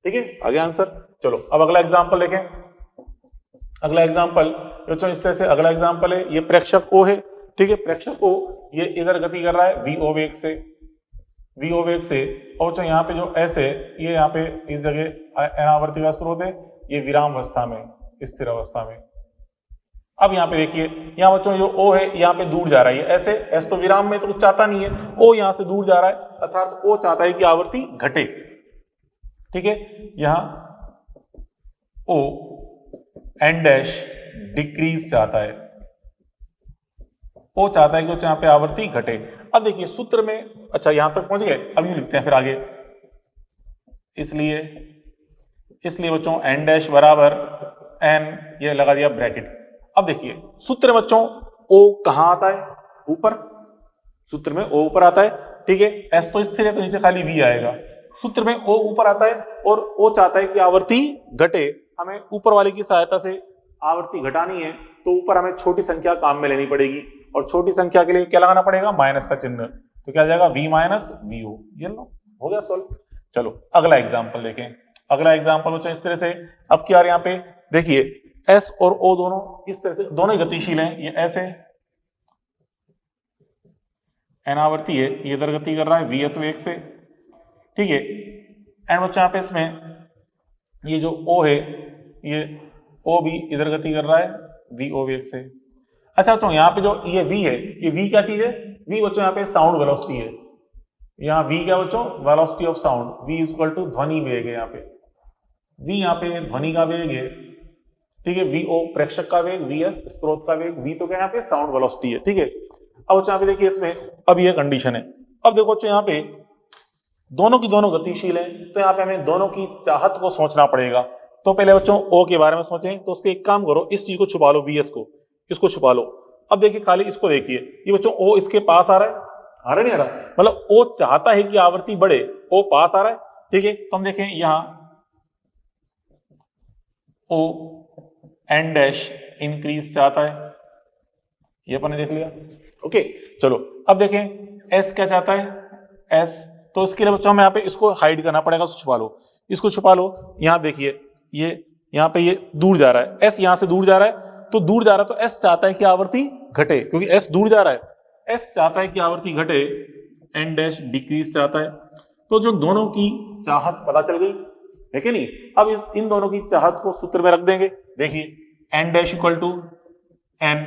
ठीक है, आ गया आंसर। चलो अब अगला एग्जांपल देखें। अगला एग्जांपल बच्चों इस तरह से, अगला एग्जांपल है, ये प्रेक्षक O है। ठीक है, प्रेक्षक O ये इधर गति कर रहा है v वेग से, v वेग से, और जो यहाँ पे जो S है ये यहाँ पे इस जगह अनावर्ती का स्रोत है, ये विराम अवस्था में, स्थिर अवस्था में। अब यहाँ पे देखिए, यहाँ बच्चों जो O है यहाँ पे दूर जा रहा है, ऐसे S तो विराम में तो कुछ चाहता नहीं है, O यहाँ से दूर जा रहा है, अर्थात O चाहता है कि आवृत्ति घटे। ठीक है, यहाँ O एन डैश डिक्रीज चाहता है, O चाहता है कि यहाँ पे आवृत्ति घटे। अब देखिए सूत्र में, अच्छा यहां तक पहुंच गए, अब ये लिखते हैं फिर आगे। इसलिए बच्चों एन डैश बराबर एन, ये लगा दिया ब्रैकेट। अब देखिए सूत्र में बच्चों O कहां आता है, ऊपर, सूत्र में O ऊपर आता है। ठीक है, S तो स्थिर है तो नीचे खाली V आएगा, सूत्र में O ऊपर आता है और O चाहता है कि आवृत्ति घटे, हमें ऊपर वाले की सहायता से आवृत्ति घटानी है, तो ऊपर हमें छोटी संख्या काम में लेनी पड़ेगी, और छोटी संख्या के लिए क्या लगाना पड़ेगा, माइनस का चिन्ह, तो क्या जाएगा v माइनस वी ओ। ये लो, हो गया सॉल्व। चलो अगला एग्जांपल देखें। अगला एग्जांपल बच्चों इस तरह से, अब क्या यहाँ पे देखिए S और O दोनों इस तरह से, दोनों ही गतिशील हैं, ये S है, अनावर्ती है, ये इधर गति कर रहा है vs वेग से। ठीक है, एंड बच्चों यहाँ पे इसमें ये जो O है, ये O भी इधर गति कर रहा है vo वेग से। अच्छा बच्चों यहाँ पे जो ये v है, ये v क्या चीज है, v बच्चों यहाँ पे साउंड वेलोसिटी है, यहाँ v क्या बच्चों, velocity of sound, v equal to ध्वनि वेग है, यहाँ पे v यहाँ पे ध्वनि का वेग है। ठीक है, vo प्रेक्षक का वेग, vs स्रोत का वेग, v तो क्या यहाँ पे साउंड वेलोसिटी है। ठीक है, अब बच्चों यहाँ पे देखिए इसमें अब ये कंडीशन है। अब देखो बच्चों यहाँ पे दोनों की दोनों गतिशील है, तो यहाँ पे हमें दोनों की चाहत को सोचना पड़ेगा। तो पहले बच्चों O के बारे में सोचें, तो उसके एक काम करो, इस चीज को छुपा लो, vs को, इसको छुपा लो। अब देखिए खाली इसको देखिए, ये बच्चों O इसके पास आ रहा है, आ रहा नहीं आ रहा, मतलब O चाहता है कि आवृत्ति बढ़े, O पास आ रहा है। ठीक है, तो हम देखें यहाँ O एन डैश इंक्रीज चाहता है, ये अपन ने देख लिया। ओके, चलो अब देखें S क्या चाहता है, S, तो इसके लिए बच्चों हमें यहाँ पे इसको हाइड करना पड़ेगा, उसको छुपा लो, इसको छुपा लो। यहाँ देखिए ये यहाँ पे ये दूर जा रहा है, S यहाँ से दूर जा रहा है, तो दूर जा रहा है तो S चाहता है कि आवृत्ति घटे, क्योंकि S दूर जा रहा है, S चाहता है कि आवृत्ति घटे, एन डैश डिक्रीज चाहता है। तो जो दोनों की चाहत पता चल गई, है नहीं। अब इन दोनों की चाहत को सूत्र में रख देंगे। देखिए N dash equal to N,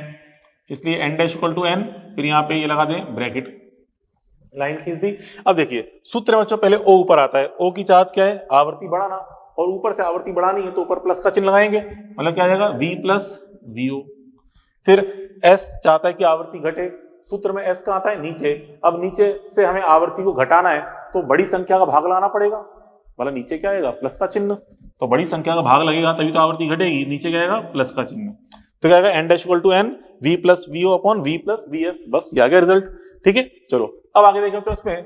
इसलिए N dash equal to N, फिर यहाँ पे ये लगा दें ब्रैकेट, लाइन खींच दी। अब देखिए सूत्र में बच्चों पहले O ऊपर आता है, O की चाहत क्या है, आवृत्ति बढ़ाना, और ऊपर से आवृत्ति बढ़ानी है तो ऊपर प्लस का चिन्ह लगाएंगे, मतलब क्या आ जाएगा v प्लस vo। फिर S चाहता है कि आवृत्ति घटे, सूत्र में S का आता है नीचे, अब नीचे से हमें आवृत्ति को घटाना है तो बड़ी संख्या का भाग लाना पड़ेगा, मतलब नीचे क्या आएगा, प्लस का चिन्ह, तो बड़ी संख्या का भाग लगेगा तभी तो आवृत्ति घटेगी, नीचे क्या आएगा, प्लस का चिन्ह, तो क्या आएगा N dash equal to N v plus vo upon v plus vs, बस ये आ गया रिजल्ट। ठीक है, चलो अब आगे देखें तो इसमें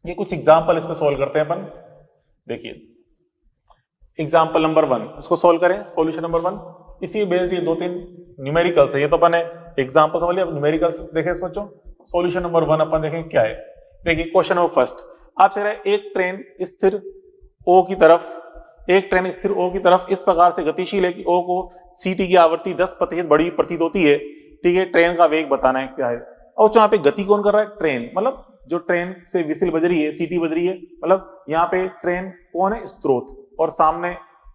ये कुछ एग्जाम्पल इसमें सोल्व करते हैं अपन। देखिए एग्जाम्पल नंबर 1 इसको सोल्व करें, सॉल्यूशन नंबर 1, इसी बेस्ड ये 2-3 न्यूमेरिकल्स है, ये तो अपन ने एग्जाम्पल समझ लिया, न्यूमेरिकल्स देखें इस बच्चों। सॉल्यूशन नंबर 1 अपन देखें क्या है। देखिए क्वेश्चन नंबर फर्स्ट, आपसे कह रहा है एक ट्रेन स्थिर O की तरफ, एक ट्रेन स्थिर O की तरफ इस प्रकार से गतिशील है कि O को CT की आवृत्ति 10% बड़ी प्रतीत होती है। ठीक है, ट्रेन का वेग बताना है क्या है, और यहाँ पे गति कौन कर रहा है, ट्रेन, मतलब जो ट्रेन से विसिल बज रही है, सीटी बज रही है, मतलब यहाँ पे ट्रेन कौन है, स्रोत, और सामने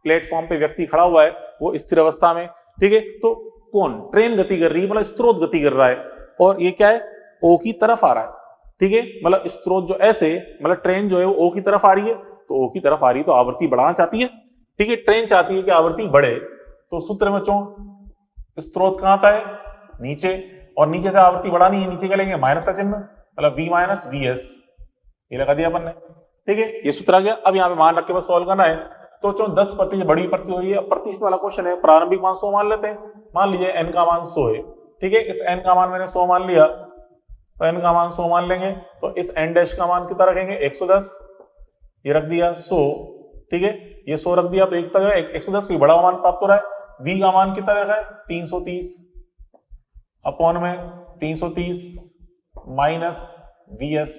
प्लेटफॉर्म पे व्यक्ति खड़ा हुआ है वो स्थिर अवस्था में। ठीक है, तो कौन, ट्रेन गति कर रही है, मतलब स्रोत गति कर रहा है, और ये क्या है, O की तरफ आ रहा है। ठीक है, मतलब स्रोत जो ऐसे, मतलब ट्रेन जो है वो O की तरफ आ रही है, तो O की तरफ आ रही है तो आवृत्ति बढ़ाना चाहती है। ठीक है, ट्रेन चाहती है कि आवृत्ति बढ़े, तो सूत्र में चो स्रोत कहां आता है, नीचे, और नीचे से आवृत्ति बढ़ानी है, नीचे क्या लेंगे, माइनस का चिन्ह, मतलब v माइनस vs, ये लगा दिया अपन ने। ठीक है, ये सूत्र आ गया। अब यहाँ पे मान रख के बस सॉल्व करना है, तो 10% बड़ी प्रतिशत हो रही है। प्रतिशत वाला क्वेश्चन है, प्रारंभिक मान 100 मान लेते हैं। मान लीजिए n का मान 100 है, ठीक है। इस n का मान मैंने 100 मान लिया, तो n का मान 100 मान लेंगे, तो इस n डैश का मान कितना रखेंगे 110, ये रख दिया 100, ठीक है। ये 100 रख दिया तो एक तक 110 कोई बड़ा मान प्राप्त हो रहा है। v का मान कितना रखा है 330 अपॉन में 330 माइनस vs,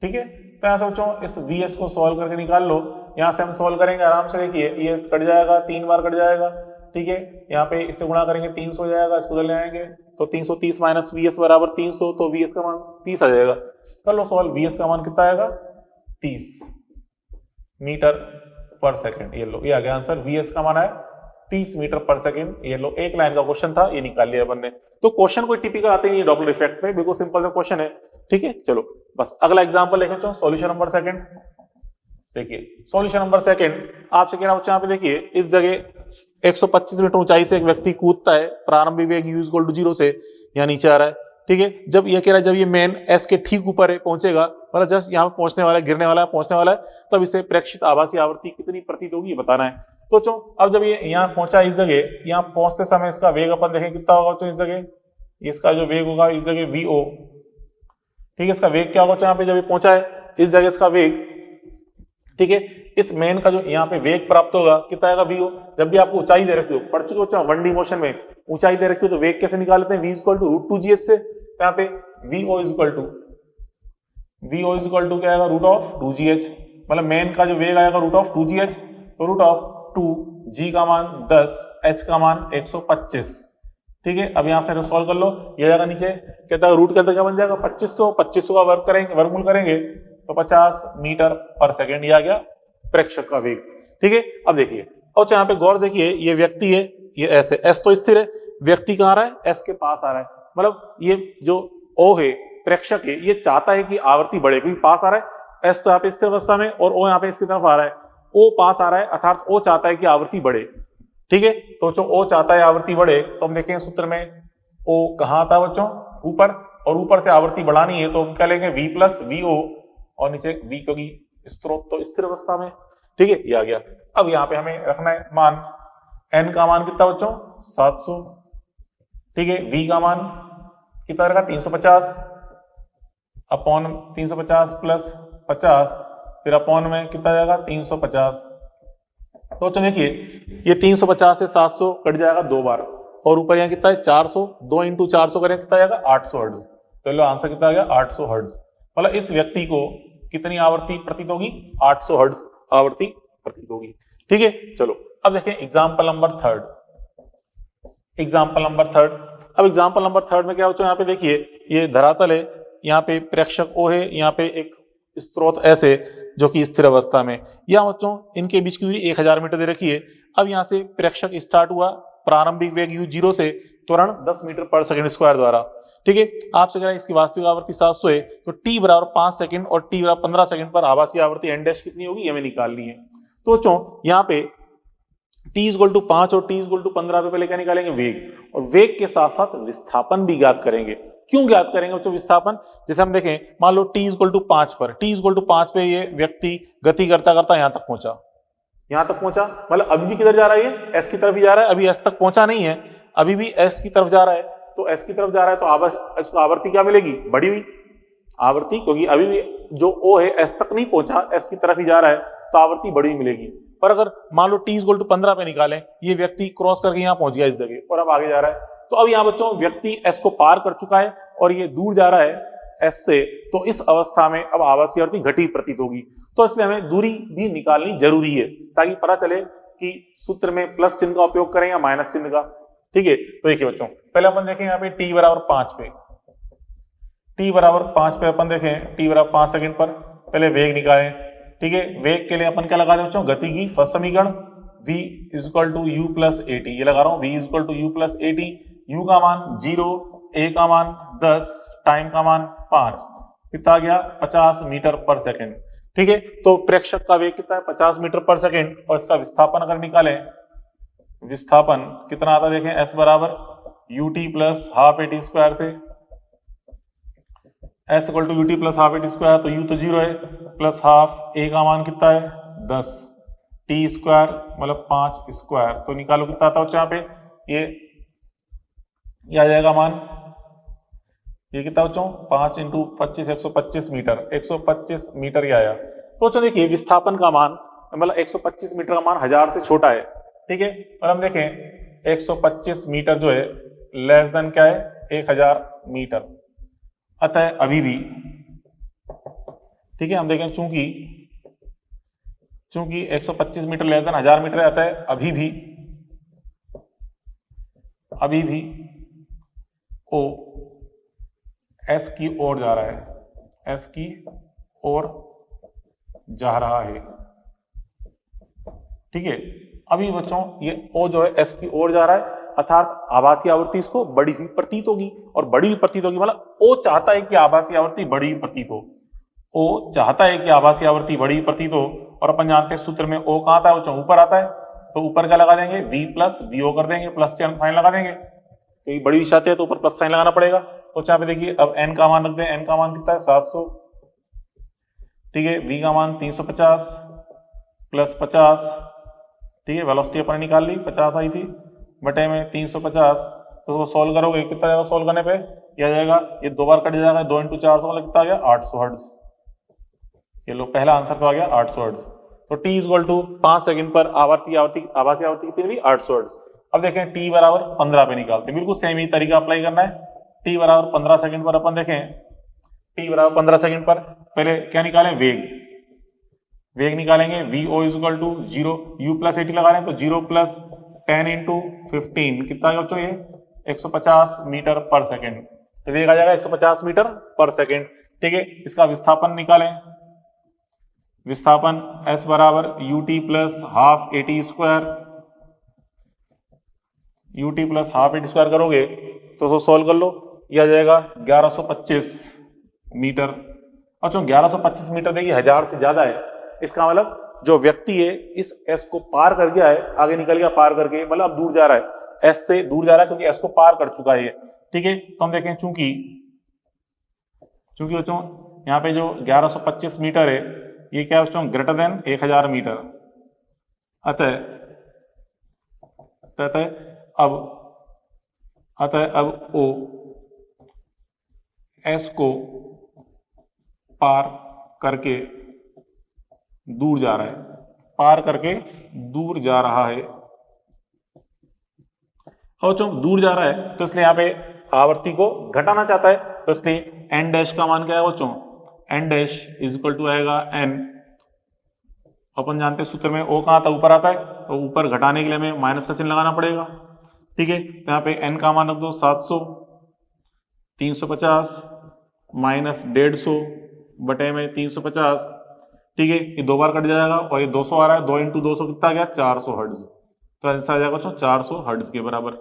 ठीक है। तो यहां से बच्चों इस vs को सॉल्व करके निकाल लो। यहां से हम सॉल्व करेंगे आराम से, देखिए ये कट जाएगा, 3 बार कट जाएगा, ठीक है। यहाँ पे इससे गुणा करेंगे 300 हो जाएगा, इसको उधर ले आएंगे तो 330 माइनस vs बराबर 300, तो vs का मान 30 आ जाएगा। कर लो सॉल्व, vs का मान कितना आएगा 30 मीटर पर सेकंड। ये लो, ये आ गया आंसर, vs का मान है 30 मीटर पर सेकंड। ये लो, एक लाइन का क्वेश्चन था, ये निकाल लिया अपन ने। तो क्वेश्चन कोई टिपिकल आते ही नहीं डॉपलर इफेक्ट में, बिल्कुल सिंपल सा क्वेश्चन है, ठीक है। चलो बस अगला एग्जांपल देखें बच्चों, सॉल्यूशन नंबर सेकंड। देखिए सॉल्यूशन नंबर सेकंड आपसे कह रहा बच्चों, यहाँ पे देखिए इस जगह 125 मीटर ऊंचाई से एक व्यक्ति कूदता है, प्रारंभिक वेग u = 0 से यहाँ नीचे आ रहा है, ठीक है। जब ये कह रहा है जब ये मेन s के ठीक ऊपर है पहुंचेगा, मतलब जस्ट यहाँ पे पहुंचने वाला है, गिरने वाला है, पहुंचने वाला है, तब इसे प्रेक्षित आभासी आवृत्ति कितनी प्रतीत होगी ये बताना है। तो चो अब जब ये यहाँ पहुंचा, इस जगह यहाँ पहुंचते समय इसका वेग अपन देखें कितना होगा बच्चों, इस जगह इसका जो वेग होगा इस जगह vo, ठीक है। इसका वेग क्या होगा यहाँ पे जब ये पहुंचा है इस जगह इसका वेग, ठीक है। इस मेन का जो यहाँ पे वेग प्राप्त होगा कितना आएगा vo। जब भी आपको ऊंचाई दे रखी हो, पढ़ चुके हो 1D मोशन में ऊंचाई दे रखी हो तो वेग कैसे निकाल लेते हैं, v = √2gh से। तो यहाँ पे vo = क्या आएगा √2gh, मतलब मेन का जो वेग आएगा √2gh, तो √2g का मान 10, h का मान 125, ठीक है। अब यहाँ से सॉल्व कर लो, ये जाएगा नीचे, कहता है रूट के अंदर क्या बन जाएगा 2500 का वर्गमूल करेंगे तो 50 मीटर पर सेकेंड, ये आ गया प्रेक्षक का वेग, ठीक है। अब देखिए और यहाँ पे गौर देखिए, ये व्यक्ति है, ये ऐसे s तो स्थिर है, व्यक्ति कहाँ आ रहा है s के पास आ रहा है, मतलब ये जो o है प्रेक्षक है, ये चाहता है कि आवृत्ति बढ़े, क्योंकि पास आ रहा है, s तो यहाँ पे स्थिर अवस्था में और o यहाँ पे इसकी तरफ आ रहा है, o पास आ रहा है, अर्थात o चाहता है कि आवृत्ति बढ़े, ठीक है। तो जो o चाहता है आवृत्ति बढ़े, तो हम देखेंगे सूत्र में o कहाँ आता है बच्चों ऊपर, और ऊपर से आवृत्ति बढ़ानी है तो हम क्या लेंगे v + vo, और नीचे v क्योंकि स्रोत तो स्थिर अवस्था में, ठीक है, ये आ गया। अब यहाँ पे हमें रखना है मान, n का मान कितना बच्चों 700, ठीक है। v का मान कितना रहेगा 350 अपॉन 350 + 50, फिर अपॉन में कितना जाएगा 350। तो चलो देखिए ये 350 से 700 कट जाएगा 2 बार, और ऊपर यहाँ कितना है 400, 2 × 400 करें कितना जाएगा 800 हर्ट्ज। तो लो आंसर कितना आ गया 800 हर्ट्ज, मतलब इस व्यक्ति को कितनी आवृत्ति प्रतीत होगी 800 हर्ट्ज आवृत्ति प्रतीत होगी, ठीक है। चलो अब देखें एग्जाम्पल नंबर थर्ड। अब एग्जाम्पल नंबर थर्ड में क्या होता है, यहाँ पे देखिए ये धरातल है, यहाँ पे प्रेक्षक O है, यहाँ पे एक स्रोत S है जो कि स्थिर अवस्था में, यहाँ बच्चों इनके बीच की दूरी 1000 मीटर दे रखी है। अब यहाँ से प्रेक्षक स्टार्ट हुआ, प्रारंभिक वेग u 0 से, त्वरण 10 मीटर पर सेकंड स्क्वायर द्वारा, ठीक है। आपसे कह रहा है इसकी वास्तविक आवृत्ति 700 है, तो t = 5 सेकंड और t = 15 सेकंड पर आभासी आवृत्ति n डैश कितनी होगी हमें निकालनी है। तो बच्चों यहाँ पे t = 5 और t = 15 पे पहले क्या निकालेंगे वेग, और वेग के साथ साथ विस्थापन भी ज्ञात करेंगे। क्यों ज्ञात करेंगे बच्चों विस्थापन, जैसे हम देखें मान लो t = 5 पर, t = 5 पे ये व्यक्ति गति करता करता यहाँ तक पहुंचा, मतलब अभी भी किधर जा रहा है, ये s की तरफ ही जा रहा है, अभी s तक पहुंचा नहीं है, अभी भी s की तरफ जा रहा है। तो s की तरफ जा रहा है तो इसको आवृत्ति क्या मिलेगी, बढ़ी हुई आवृत्ति, क्योंकि अभी भी जो O है s तक नहीं पहुंचा, s की तरफ ही जा रहा है, तो आवृत्ति बढ़ी हुई मिलेगी। पर अगर मान लो t = 15 पे निकालें, ये व्यक्ति क्रॉस करके यहाँ पहुंच गया इस जगह और अब आगे जा रहा है, तो अब यहाँ बच्चों व्यक्ति s को पार कर चुका है और ये दूर जा रहा है s से, तो इस अवस्था में अब आभासी आवृत्ति घटी प्रतीत होगी। तो इसलिए हमें दूरी भी निकालनी जरूरी है ताकि पता चले कि सूत्र में प्लस चिन्ह का उपयोग करें या माइनस चिन्ह का, ठीक है। तो देखिए बच्चों पहले अपन देखें यहाँ पे t = 5 पे, t = 5 पे अपन देखें t = 5 सेकंड पर, पहले वेग निकालें, ठीक है। वेग के लिए अपन क्या लगा दें बच्चों, गति की फर्स्ट समीकरण v = u + at, ये लगा रहा हूं v = u + at, u का मान 0, a का मान 10, टाइम का मान 5, कितना आ गया 50 मीटर पर सेकंड, ठीक है। तो प्रेक्षक का वेग कितना है 50 मीटर पर सेकंड, और इसका विस्थापन अगर निकालें, विस्थापन कितना आता है देखें s = ut + ½ at² से, S equal to U T plus half A T square, तो यू तो 0 है, प्लस हाफ ए का मान कितना है 10, टी स्क्वायर मतलब 5 स्क्वायर, तो निकालो कितना आता है यहाँ पे, ये आ जाएगा मान, ये कितना बच्चों 5 इंटू 25 125 मीटर, 125 मीटर ही आया। तो बच्चों देखिए विस्थापन का मान मतलब 125 मीटर का मान 1000 से छोटा है, ठीक है, और हम देखें 125 मीटर जो है लेस देन क्या है 1000 मीटर, अतः अभी भी, ठीक है, हम देखें चूंकि 125 मीटर लेस देन 1000 मीटर है, अतः अभी भी ओ एस की ओर जा रहा है, एस की ओर जा रहा है, ठीक है। अभी बच्चों ये ओ जो है एस की ओर जा रहा है, अर्थात आभासी आवृत्ति इसको बड़ी हुई प्रतीत होगी, और बड़ी हुई प्रतीत होगी मतलब ओ चाहता है कि आभासी आवृत्ति बड़ी हुई प्रतीत हो, ओ चाहता है कि आभासी आवृत्ति बड़ी हुई प्रतीत हो, और अपन जानते हैं सूत्र में ओ कहां आता है, वो ऊपर आता है, तो ऊपर क्या लगा देंगे v प्लस vo कर देंगे, प्लस साइन लगा देंगे, तो ये बड़ी हुई चाहते हैं तो ऊपर प्लस साइन लगाना पड़ेगा। तो यहाँ पे देखिए अब n का मान रख दें, n का मान कितना है 700, ठीक है, v का मान 350 प्लस 50, ठीक है, वेलोसिटी अपन निकाल ली 50 आई थी, बटे में 350, तो सॉल्व करोगे कितना जाएगा, सॉल्व करने पे यह आ जाएगा, ये 2 बार कट जाएगा, 2 इंटू 400 मतलब कितना आ गया 800 हर्ट्ज, ये लो पहला आंसर तो आ गया 800 हर्ट्ज। तो t इक्वल टू 5 सेकंड पर आभासी आवृत्ति कितनी हुई 800 हर्ट्ज। अब देखें t बराबर 15 पे निकालते हैं, बिल्कुल सेम ही तरीका अप्लाई करना है, t बराबर 15 सेकंड पर अपन देखें, t बराबर 15 सेकंड पर पहले क्या निकालें, वेग निकालेंगे, vo equal to 0, u plus 80 लगा रहे हैं तो 0 प्लस 10 इंटू 15 कितना है बच्चों, ये 150 मीटर पर सेकेंड, तो वेग आ जाएगा 150 मीटर पर सेकेंड, ठीक है। इसका विस्थापन निकालें, विस्थापन s बराबर ut plus half A T square, ut plus half A T square करोगे तो सॉल्व कर लो, यह आ जाएगा 1125 मीटर। अच्छा 1125 मीटर देखिए 1000 से ज्यादा है, इसका मतलब जो व्यक्ति है इस s को पार कर गया है, आगे निकल गया पार करके, मतलब अब दूर जा रहा है, s से दूर जा रहा है क्योंकि s को पार कर चुका है, ठीक है। तो हम देखें चूंकि बच्चों यहाँ पे जो 1125 मीटर है ये क्या बच्चों ग्रेटर देन 1000 मीटर, अतः अब ओ एस को पार करके दूर जा रहा है, पार करके दूर जा रहा है, और बच्चों दूर जा रहा है तो इसलिए यहाँ पे आवृत्ति को घटाना चाहता है, तो इसलिए एन डैश का मान क्या है बच्चों, N dash is equal to आएगा एन, अपन जानते हैं सूत्र में ओ कहाँ आता है ऊपर आता है, तो ऊपर घटाने के लिए हमें माइनस का चिन्ह लगाना पड़ेगा, ठीक है। तो यहाँ पे एन का मान रख दो 700, 350 माइनस 150 बटे में 350, ठीक है, ये 2 बार कट जाएगा और ये 200 आ रहा है, 2 इंटू 200 कितना आ गया 400 हर्ट्ज, तो ऐसा आ जाएगा बच्चों 400 हर्ट्ज के बराबर,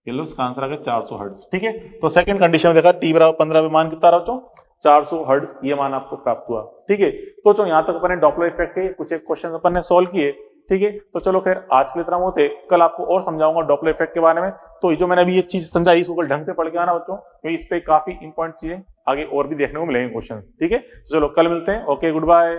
ये लो इसका आंसर आ गया 400 हर्ट्ज, ठीक है। तो सेकंड कंडीशन में देखा t बराबर 15 पे मान कितना रहा बच्चों 400 हर्ट्ज, ये मान आपको प्राप्त हुआ, ठीक है। तो चलो यहाँ तक अपन ने डॉपलर इफेक्ट के कुछ एक क्वेश्चन अपन ने सॉल्व किए, ठीक है। तो चलो फिर आज के लिए इतना होते, कल आपको और समझाऊंगा डॉपलर इफेक्ट के बारे में। तो ये जो मैंने अभी ये चीज समझाई इसको कल ढंग से पढ़ के आना बच्चों, क्योंकि इस पे काफी इंपॉर्टेंट चीजें आगे और भी देखने को मिलेंगे क्वेश्चन, ठीक है। चलो कल मिलते हैं, ओके गुड बाय।